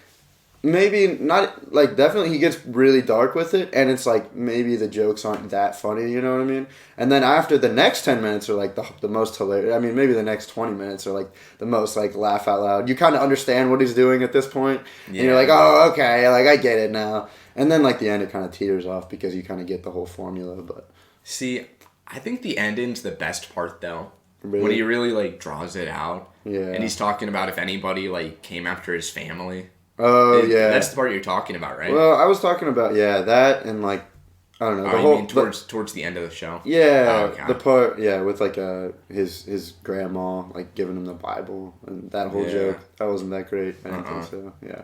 [SPEAKER 1] maybe not like definitely he gets really dark with it, and it's like maybe the jokes aren't that funny, you know what I mean? And then after the next 10 minutes are like the most hilarious. I mean, maybe the next 20 minutes are like the most like laugh out loud. You kind of understand what he's doing at this point. Yeah. And you're like, oh, okay, like I get it now. And then like the end it kind of teeters off because you kind of get the whole formula. But
[SPEAKER 2] see, I think the ending's the best part though.
[SPEAKER 1] Really?
[SPEAKER 2] When he really like draws it out.
[SPEAKER 1] Yeah.
[SPEAKER 2] And he's talking about if anybody like came after his family.
[SPEAKER 1] Oh, yeah.
[SPEAKER 2] That's the part you're talking about, right?
[SPEAKER 1] Well, I was talking about, that and, like, I don't know.
[SPEAKER 2] The whole... towards the end of the show?
[SPEAKER 1] Yeah. Oh, the part, with, like, his grandma, like, giving him the Bible and that whole joke. That wasn't that great. I didn't think so, yeah.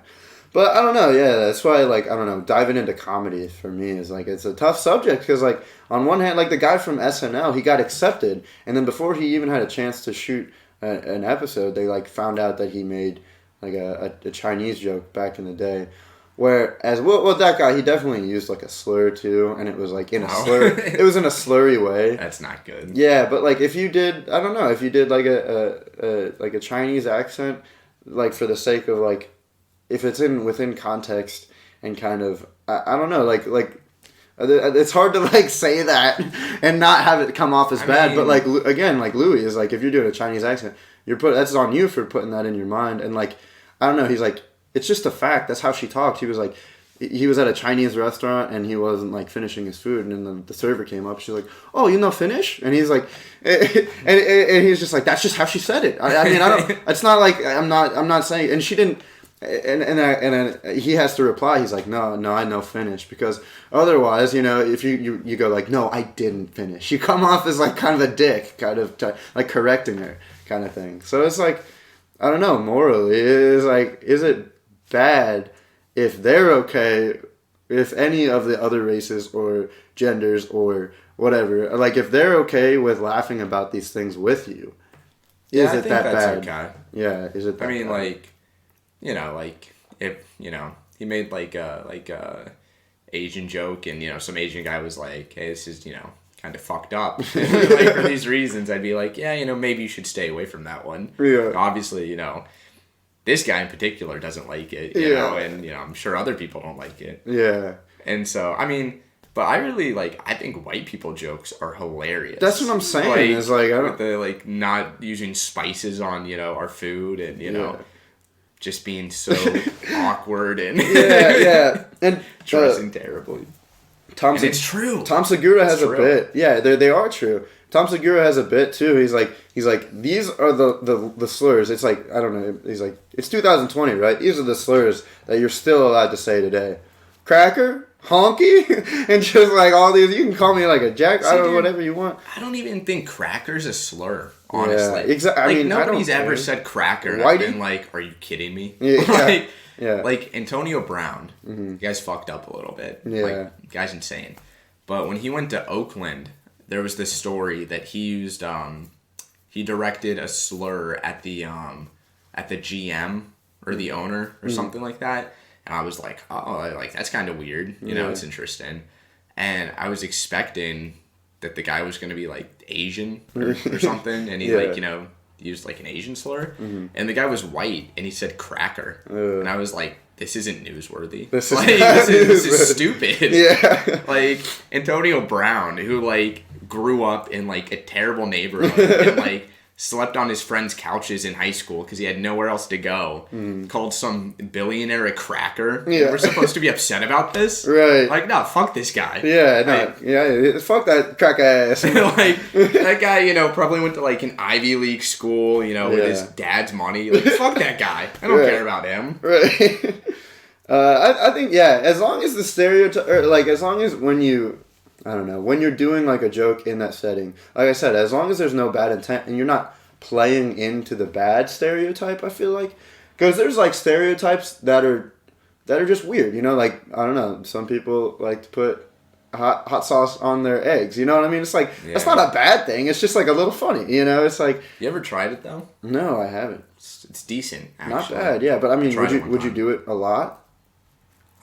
[SPEAKER 1] But, I don't know, that's why, like, I don't know, diving into comedy for me is, like, it's a tough subject because, like, on one hand, like, the guy from SNL, he got accepted, and then before he even had a chance to shoot an episode, they, like, found out that he made... like a Chinese joke back in the day, whereas that guy, he definitely used like a slur too, and it was like in a slur. It was in a slurry way.
[SPEAKER 2] That's not good.
[SPEAKER 1] Yeah, but like if you did, I don't know, if you did like a Chinese accent, like for the sake of like, if it's within context and kind of I don't know, like it's hard to like say that and not have it come off as bad. But like again, like Louis is like if you're doing a Chinese accent, that's on you for putting that in your mind. And like I don't know, he's like it's just a fact. That's how she talked. He was like he was at a Chinese restaurant and he wasn't like finishing his food, and then the server came up. She's like, "Oh, you know Finnish?" And he's like, and he's just like, "That's just how she said it." I mean, I don't. It's not like I'm not saying. And she didn't. he has to reply. He's like, no, I know finish, because otherwise, you know, if you go like, no, I didn't finish, you come off as like kind of a dick, kind of like correcting her kind of thing. So it's like, I don't know, morally, is it bad if they're okay, if any of the other races or genders or whatever, like if they're okay with laughing about these things with you? Is it that bad? Okay. Yeah, is it that bad?
[SPEAKER 2] Like, you know, like, if, you know, he made, like a Asian joke, and, you know, some Asian guy was like, hey, this is, you know, kind of fucked up. Like, for these reasons, I'd be like, yeah, you know, maybe you should stay away from that one.
[SPEAKER 1] Yeah.
[SPEAKER 2] Obviously, you know, this guy in particular doesn't like it, you know, and, you know, I'm sure other people don't like it.
[SPEAKER 1] Yeah.
[SPEAKER 2] And so, I mean... But I really, like, I think white people jokes are hilarious.
[SPEAKER 1] That's what I'm saying. Is like, I don't...
[SPEAKER 2] With the, like, not using spices on, you know, our food, and, you know, just being so awkward and...
[SPEAKER 1] yeah. And
[SPEAKER 2] dressing terribly. And it's true.
[SPEAKER 1] Tom Segura has a bit. Yeah, they are true. Tom Segura has a bit, too. He's like, these are the slurs. It's like, I don't know. He's like, it's 2020, right? These are the slurs that you're still allowed to say today. Cracker? Honky? And just like all these, you can call me like a jack, I don't know, whatever you want.
[SPEAKER 2] I don't even think cracker's a slur, honestly.
[SPEAKER 1] Yeah, exactly.
[SPEAKER 2] Like,
[SPEAKER 1] I mean,
[SPEAKER 2] nobody's ever said cracker and I've been like, are you kidding me?
[SPEAKER 1] Yeah.
[SPEAKER 2] Like Antonio Brown, the guy's fucked up a little bit.
[SPEAKER 1] Yeah.
[SPEAKER 2] Like, the guy's insane. But when he went to Oakland, there was this story that he used, he directed a slur at the GM or the owner or something like that. And I was like, oh, like, that's kind of weird. You know, it's interesting. And I was expecting that the guy was going to be, like, Asian or something. And he, like, you know, used, like, an Asian slur. Mm-hmm. And the guy was white, and he said cracker. And I was like, this isn't newsworthy. This is stupid.
[SPEAKER 1] Yeah.
[SPEAKER 2] Like, Antonio Brown, who, like, grew up in, like, a terrible neighborhood and, like, slept on his friends' couches in high school because he had nowhere else to go. Called some billionaire a cracker. Yeah. We're supposed to be upset about this?
[SPEAKER 1] Right.
[SPEAKER 2] Like, no, fuck this guy.
[SPEAKER 1] Yeah, no.
[SPEAKER 2] Like,
[SPEAKER 1] yeah, fuck that crack ass.
[SPEAKER 2] Like, that guy, you know, probably went to, like, an Ivy League school, you know, with his dad's money. Like, fuck that guy. I don't care about him.
[SPEAKER 1] Right. I think, as long as the stereotype, or, like, as long as when you're doing, like, a joke in that setting, like I said, as long as there's no bad intent and you're not playing into the bad stereotype, I feel like. Because there's, like, stereotypes that are just weird, you know? Like, I don't know, some people like to put hot sauce on their eggs, you know what I mean? It's like, that's not a bad thing, it's just, like, a little funny, you know? It's like...
[SPEAKER 2] You ever tried it, though?
[SPEAKER 1] No, I haven't.
[SPEAKER 2] It's decent, actually.
[SPEAKER 1] Not bad, yeah, but I mean, would you do it a lot?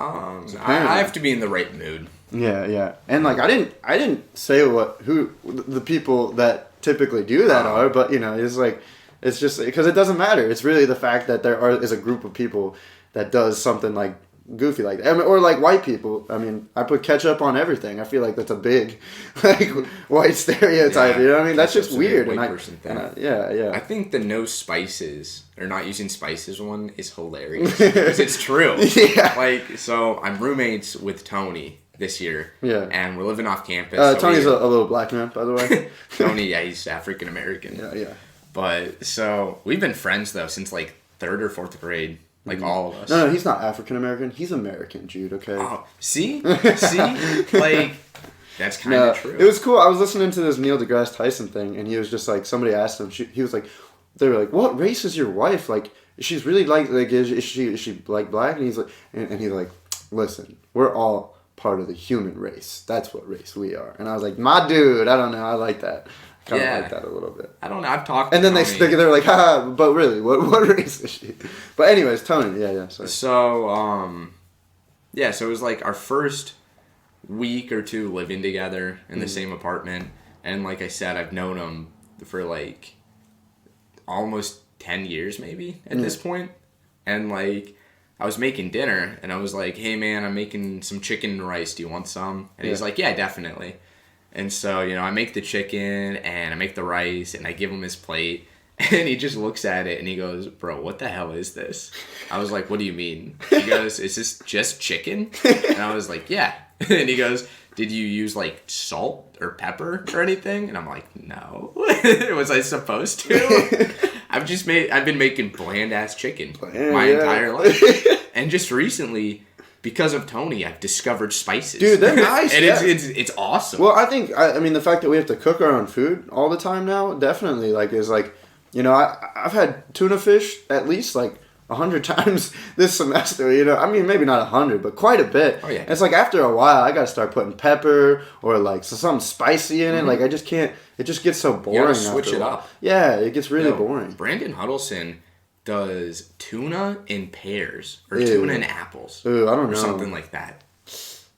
[SPEAKER 2] I have to be in the right mood.
[SPEAKER 1] Yeah. And, like, I didn't say who the people that typically do that are, but, you know, it's just, because it doesn't matter. It's really the fact that there is a group of people that does something, like, goofy like that. I mean, or, like, white people. I mean, I put ketchup on everything. I feel like that's a big, like, white stereotype. You know what I mean? That's just weird.
[SPEAKER 2] I think the no spices, or not using spices one, is hilarious. Because it's true.
[SPEAKER 1] Yeah.
[SPEAKER 2] Like, so I'm roommates with Tony this year.
[SPEAKER 1] Yeah.
[SPEAKER 2] And we're living off campus.
[SPEAKER 1] Tony's a little black man, by the way.
[SPEAKER 2] Tony, he's African American.
[SPEAKER 1] Yeah.
[SPEAKER 2] But, so, we've been friends, though, since, like, 3rd or 4th grade. Like, all of us.
[SPEAKER 1] No, he's not African American. He's American, Jude, okay?
[SPEAKER 2] Oh, see? Like, that's kind of true.
[SPEAKER 1] It was cool. I was listening to this Neil deGrasse Tyson thing, and he was just like, somebody asked him, he was like, they were like, what race is your wife? Like, she's really like is she like black? And he's like, and he's like, listen, we're all part of the human race. That's what race we are. And I was like, my dude, I don't know. I like that. Kind of like that a little bit.
[SPEAKER 2] I don't know. I've talked.
[SPEAKER 1] And then they're like, haha, but really, what race is she? But anyways, Tony, sorry.
[SPEAKER 2] So, so it was like our first week or two living together in the same apartment, and like I said, I've known him for like almost 10 years maybe at this point, and like I was making dinner, and I was like, hey man, I'm making some chicken and rice. Do you want some? And he's like, yeah, definitely. And so, you know, I make the chicken and I make the rice and I give him his plate and he just looks at it and he goes, bro, what the hell is this? I was like, what do you mean? He goes, is this just chicken? And I was like, yeah. And he goes, did you use like salt or pepper or anything? And I'm like, no. Was I supposed to? I've been making bland ass chicken my entire life, and just recently, because of Tony, I've discovered spices.
[SPEAKER 1] Dude, they're nice.
[SPEAKER 2] And it's awesome.
[SPEAKER 1] Well, I mean the fact that we have to cook our own food all the time now definitely is I've had tuna fish at least 100 times this semester, I mean, maybe not 100, but quite a bit.
[SPEAKER 2] Oh, yeah.
[SPEAKER 1] And it's after a while, I got to start putting pepper or something spicy in it. I just can't, it just gets so boring.
[SPEAKER 2] You gotta switch it up.
[SPEAKER 1] Yeah, it gets really boring.
[SPEAKER 2] Brandon Huddleston does tuna in pears or
[SPEAKER 1] Ew.
[SPEAKER 2] Tuna and apples.
[SPEAKER 1] Ooh, I don't know.
[SPEAKER 2] Or something like that.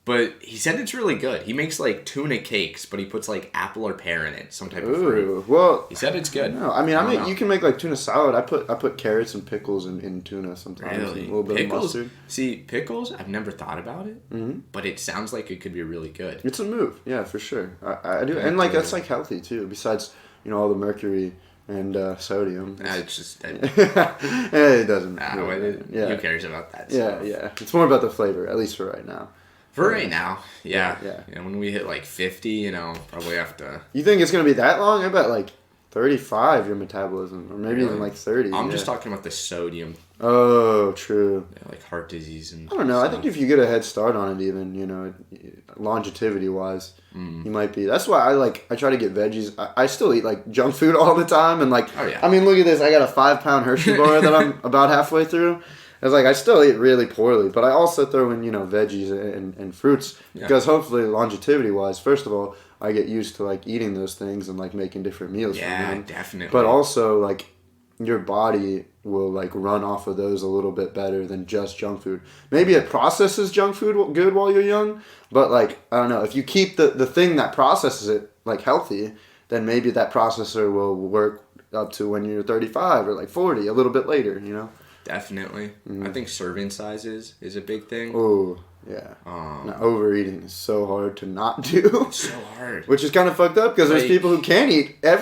[SPEAKER 2] But he said it's really good. He makes tuna cakes, but he puts apple or pear in it, some type of fruit.
[SPEAKER 1] Well,
[SPEAKER 2] he said it's good.
[SPEAKER 1] No, I mean, you can make tuna salad. I put carrots and pickles in tuna sometimes.
[SPEAKER 2] Really?
[SPEAKER 1] A little bit
[SPEAKER 2] pickles,
[SPEAKER 1] of mustard.
[SPEAKER 2] See, pickles, I've never thought about it, but it sounds like it could be really good.
[SPEAKER 1] It's a move, yeah, for sure. I do, and that's healthy too. Besides, all the mercury and sodium.
[SPEAKER 2] It's just
[SPEAKER 1] it doesn't.
[SPEAKER 2] Who cares about that?
[SPEAKER 1] Yeah. It's more about the flavor, at least for right now.
[SPEAKER 2] For right now, yeah.
[SPEAKER 1] Yeah.
[SPEAKER 2] When we hit 50, probably have to.
[SPEAKER 1] You think it's gonna be that long? I bet 35 your metabolism, or maybe even 30.
[SPEAKER 2] I'm just talking about the sodium.
[SPEAKER 1] Oh, true.
[SPEAKER 2] Yeah, heart disease and.
[SPEAKER 1] I don't know. Stuff. I think if you get a head start on it, even longevity wise, you might be. That's why I try to get veggies. I still eat junk food all the time, and
[SPEAKER 2] Oh, yeah.
[SPEAKER 1] I mean, look at this. I got a 5-pound Hershey bar that I'm about halfway through. It's I still eat really poorly, but I also throw in, veggies and fruits because hopefully longevity-wise, first of all, I get used to eating those things and making different meals from them.
[SPEAKER 2] Yeah, definitely.
[SPEAKER 1] But also your body will run off of those a little bit better than just junk food. Maybe it processes junk food good while you're young, but I don't know, if you keep the thing that processes it healthy, then maybe that processor will work up to when you're 35 or 40, a little bit later,
[SPEAKER 2] Definitely. I think serving sizes is a big thing.
[SPEAKER 1] Oh, yeah. Overeating is so hard to not do.
[SPEAKER 2] It's so hard.
[SPEAKER 1] Which is kind of fucked up because there's people who can't eat at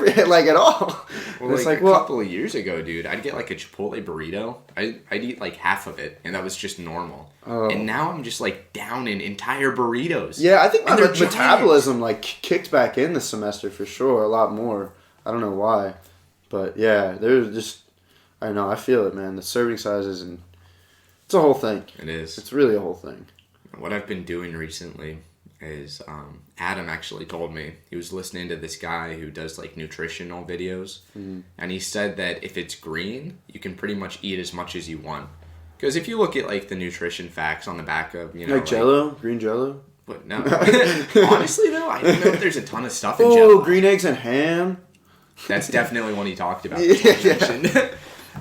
[SPEAKER 1] all.
[SPEAKER 2] Well, it's a couple of years ago, dude, I'd get a Chipotle burrito. I'd eat half of it, and that was just normal. Oh. And now I'm just down in entire burritos.
[SPEAKER 1] Yeah, I think my metabolism kicked back in this semester for sure, a lot more. I don't know why. But yeah, there's just... I don't know, I feel it, man. The serving sizes and it's a whole thing.
[SPEAKER 2] It is.
[SPEAKER 1] It's really a whole thing.
[SPEAKER 2] What I've been doing recently is Adam actually told me he was listening to this guy who does nutritional videos, and he said that if it's green, you can pretty much eat as much as you want. Because if you look at the nutrition facts on the back of
[SPEAKER 1] Jell-O, green Jell-O.
[SPEAKER 2] But no, honestly though, I don't know if there's a ton of stuff in Jell-O.
[SPEAKER 1] Oh, green eggs and ham.
[SPEAKER 2] That's definitely one he talked about.
[SPEAKER 1] Yeah.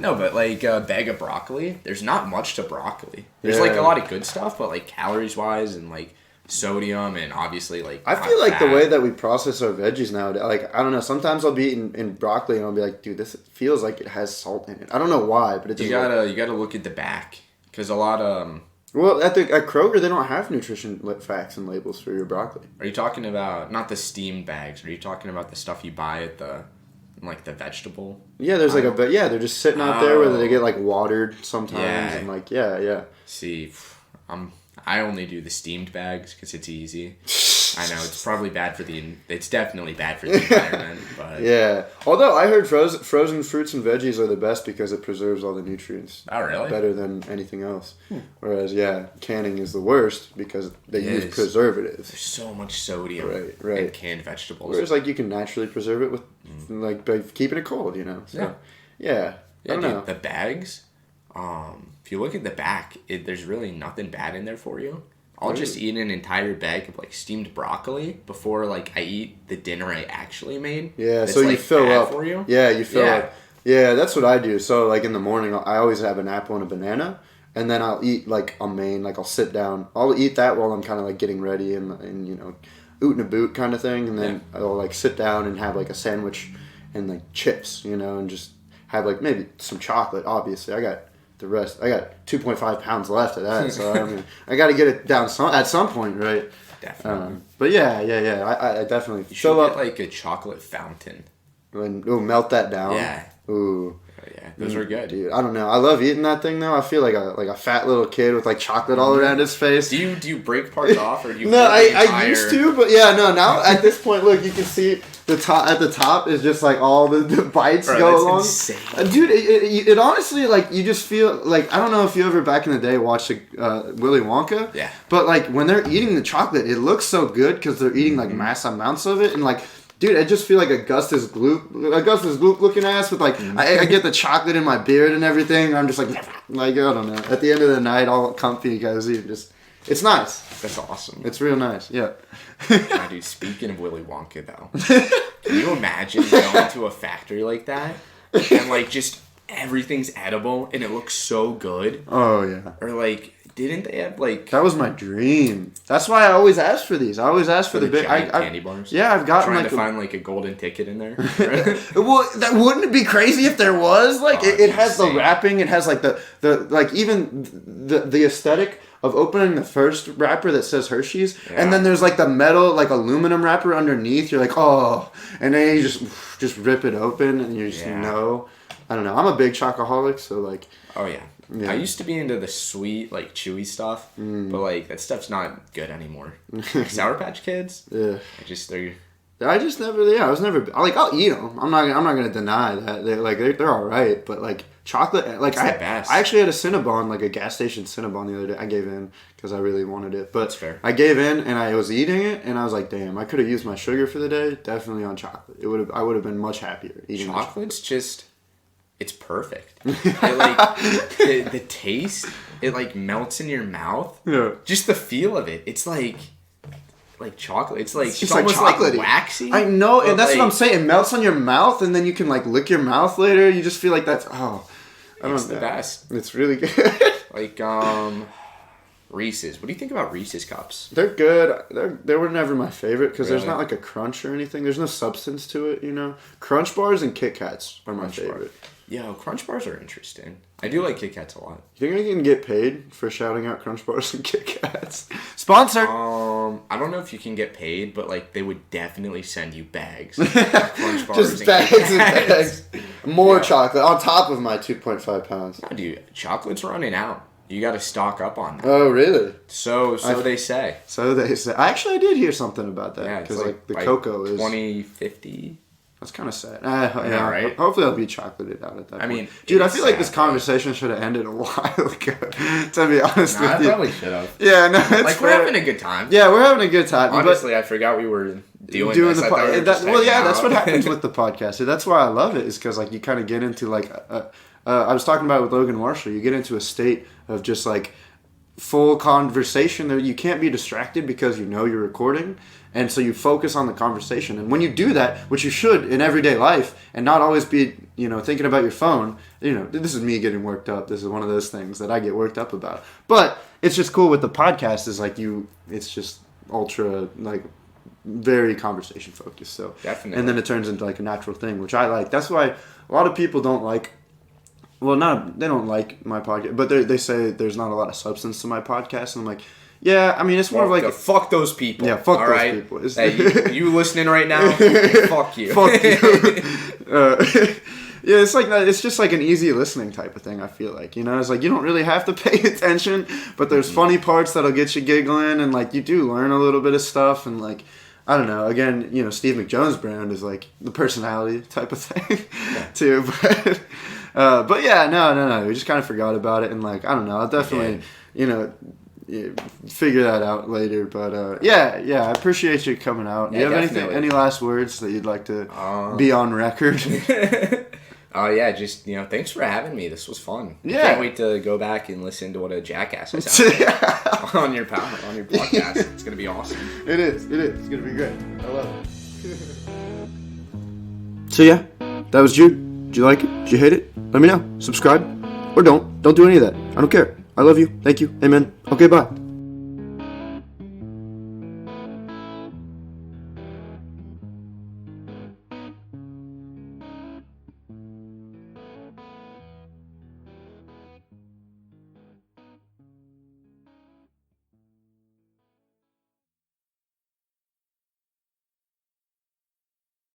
[SPEAKER 2] No, but a bag of broccoli, there's not much to broccoli. There's a lot of good stuff, but calories wise and sodium and obviously
[SPEAKER 1] I feel the way that we process our veggies now, I don't know, sometimes I'll be eating broccoli and I'll be dude, this feels like it has salt in it. I don't know why, but it just...
[SPEAKER 2] You gotta look at the back, because a lot of...
[SPEAKER 1] Well, at Kroger, they don't have nutrition facts and labels for your broccoli.
[SPEAKER 2] Are you talking about, not the steamed bags, are you talking about the stuff you buy at the vegetable?
[SPEAKER 1] Yeah, there's they're just sitting out there where they get watered sometimes and yeah.
[SPEAKER 2] See, I only do the steamed bags because it's easy. I know it's probably bad for it's definitely bad for the environment, but
[SPEAKER 1] yeah. Although I heard frozen fruits and veggies are the best because it preserves all the nutrients.
[SPEAKER 2] Oh, really?
[SPEAKER 1] Better than anything else. Whereas canning is the worst because they use preservatives.
[SPEAKER 2] There's so much sodium
[SPEAKER 1] in
[SPEAKER 2] canned vegetables.
[SPEAKER 1] Whereas you can naturally preserve it with by keeping it cold, So, yeah. I don't know.
[SPEAKER 2] The bags. If you look at the back, there's really nothing bad in there for you. I'll just eat an entire bag of steamed broccoli before I eat the dinner I actually made. Yeah, so you fill up. For you.
[SPEAKER 1] Yeah, you fill up. Yeah, that's what I do. So in the morning, I always have an apple and a banana, and then I'll eat a main. I'll sit down. I'll eat that while I'm kind of getting ready and oot and a boot kind of thing, and then I'll sit down and have a sandwich and chips, and just have maybe some chocolate. Obviously, I got the rest. I got 2.5 pounds left of that, so I got to get it down at some point, right?
[SPEAKER 2] Definitely.
[SPEAKER 1] But yeah. I definitely
[SPEAKER 2] fill up a chocolate fountain.
[SPEAKER 1] Melt that down.
[SPEAKER 2] Yeah.
[SPEAKER 1] Ooh.
[SPEAKER 2] Yeah, those are good.
[SPEAKER 1] Dude, I don't know. I love eating that thing though. I feel like a fat little kid with chocolate all around his face.
[SPEAKER 2] Do you break parts off or do you?
[SPEAKER 1] No, I used to, but yeah, no. Now at this point, look, you can see at the top is just like all the bites
[SPEAKER 2] Bro,
[SPEAKER 1] go
[SPEAKER 2] that's
[SPEAKER 1] along.
[SPEAKER 2] insane.
[SPEAKER 1] Dude, it honestly, like, you just feel like, I don't know if you ever back in the day watched Willy Wonka.
[SPEAKER 2] Yeah.
[SPEAKER 1] But like when they're eating the chocolate, it looks so good because they're eating like mass amounts of it, and like, dude, I just feel like Augustus Gloop looking ass with like, I get the chocolate in my beard and everything. I'm just like I don't know. At the end of the night, all comfy, cozy, it's nice.
[SPEAKER 2] That's awesome.
[SPEAKER 1] It's real nice. Yeah.
[SPEAKER 2] God, dude, speaking of Willy Wonka, though, can you imagine going to a factory like that and like just everything's edible and it looks so good?
[SPEAKER 1] Oh yeah.
[SPEAKER 2] Or like, didn't they have like?
[SPEAKER 1] That was my dream. That's why I always ask for these. I always ask for the big
[SPEAKER 2] candy bars.
[SPEAKER 1] Yeah, I've gotten
[SPEAKER 2] trying
[SPEAKER 1] like
[SPEAKER 2] to find like a golden ticket in there.
[SPEAKER 1] Well, that wouldn't it be crazy if there was? Like, it has
[SPEAKER 2] insane.
[SPEAKER 1] the wrapping. It has like the like even the aesthetic of opening the first wrapper that says Hershey's, and then there's like the metal, like aluminum wrapper underneath. You're like, oh, and then you just rip it open, and you just know. I don't know. I'm a big chocoholic, so like.
[SPEAKER 2] Oh yeah. I used to be into the sweet, like chewy stuff, but like that stuff's not good anymore. Like, Sour Patch Kids. Yeah. I was never like, I'll eat them. I'm not gonna deny that they're all right, but like chocolate, like I actually had a Cinnabon, like a gas station Cinnabon the other day. I gave in because I really wanted it, but that's fair.
[SPEAKER 1] I gave in and I was eating it and I was like, damn, I could have used my sugar for the day. Definitely on chocolate. I would have been much happier eating
[SPEAKER 2] chocolate's just. It's perfect. It like the taste. It like melts in your mouth. Yeah. Just the feel of it. It's like chocolate. It's almost like waxy.
[SPEAKER 1] I know, and that's what I'm saying. It melts on your mouth, and then you can like lick your mouth later. You just feel like that's
[SPEAKER 2] it's the best.
[SPEAKER 1] It's really good.
[SPEAKER 2] Like Reese's. What do you think about Reese's cups?
[SPEAKER 1] They're good. They were never my favorite because there's not like a crunch or anything. There's no substance to it, you know. Crunch bars and Kit Kats are my favorite.
[SPEAKER 2] Yeah, Crunch bars are interesting. I do like Kit Kats a lot.
[SPEAKER 1] You think I can get paid for shouting out Crunch bars and Kit Kats? Sponsor.
[SPEAKER 2] I don't know if you can get paid, but like they would definitely send you bags of Crunch bars.
[SPEAKER 1] Just bags and bags. More chocolate on top of my 2.5 pounds.
[SPEAKER 2] No, dude, chocolate's running out. You got to stock up on that.
[SPEAKER 1] Oh, really?
[SPEAKER 2] So they say.
[SPEAKER 1] So they say. I did hear something about that. Yeah, because like the cocoa is
[SPEAKER 2] 2050.
[SPEAKER 1] That's kind of sad.
[SPEAKER 2] Yeah, right?
[SPEAKER 1] Hopefully I'll be chocolated out at that point.
[SPEAKER 2] I mean,
[SPEAKER 1] dude, I feel like this conversation should have ended a while ago, to be honest with you.
[SPEAKER 2] I probably should have.
[SPEAKER 1] Yeah, no, it's
[SPEAKER 2] like, we're having a good time.
[SPEAKER 1] Yeah, we're having a good time.
[SPEAKER 2] Honestly, I forgot we were doing this.
[SPEAKER 1] Well, yeah, that's what happens with the podcast. That's why I love it, is because like you kind of get into like, I was talking about it with Logan Marshall, you get into a state of just like full conversation that you can't be distracted because you know you're recording. And so you focus on the conversation. And when you do that, which you should in everyday life, and not always be, thinking about your phone, this is me getting worked up. This is one of those things that I get worked up about. But it's just cool with the podcast is like it's just ultra, like, very conversation focused. So
[SPEAKER 2] definitely. And
[SPEAKER 1] then it turns into like a natural thing, which I like. That's why a lot of people don't like, they don't like my podcast, but they say there's not a lot of substance to my podcast. And I'm like, yeah, I mean, it's more of like...
[SPEAKER 2] Fuck those people.
[SPEAKER 1] Yeah, fuck those people.
[SPEAKER 2] Hey, you listening right now, fuck you.
[SPEAKER 1] Fuck you. Yeah, it's like that. It's just like an easy listening type of thing, I feel like. It's like you don't really have to pay attention, but there's funny parts that'll get you giggling, and like you do learn a little bit of stuff, and like... I don't know. Again, Steve McJones' brand is like the personality type of thing, too. But yeah, no. We just kind of forgot about it, and like I don't know. I'll definitely, figure that out later. But yeah, I appreciate you coming out. Do you have any last words that you'd like to be on record?
[SPEAKER 2] Yeah, just, thanks for having me. This was fun.
[SPEAKER 1] Yeah.
[SPEAKER 2] I can't wait to go back and listen to what a jackass I sound on your podcast. It's going to be awesome.
[SPEAKER 1] It is. It's going to be great. I love it. So yeah, that was Jude. Did you like it? Did you hate it? Let me know. Subscribe or don't. Don't do any of that. I don't care. I love you. Thank you. Amen. Okay, bye.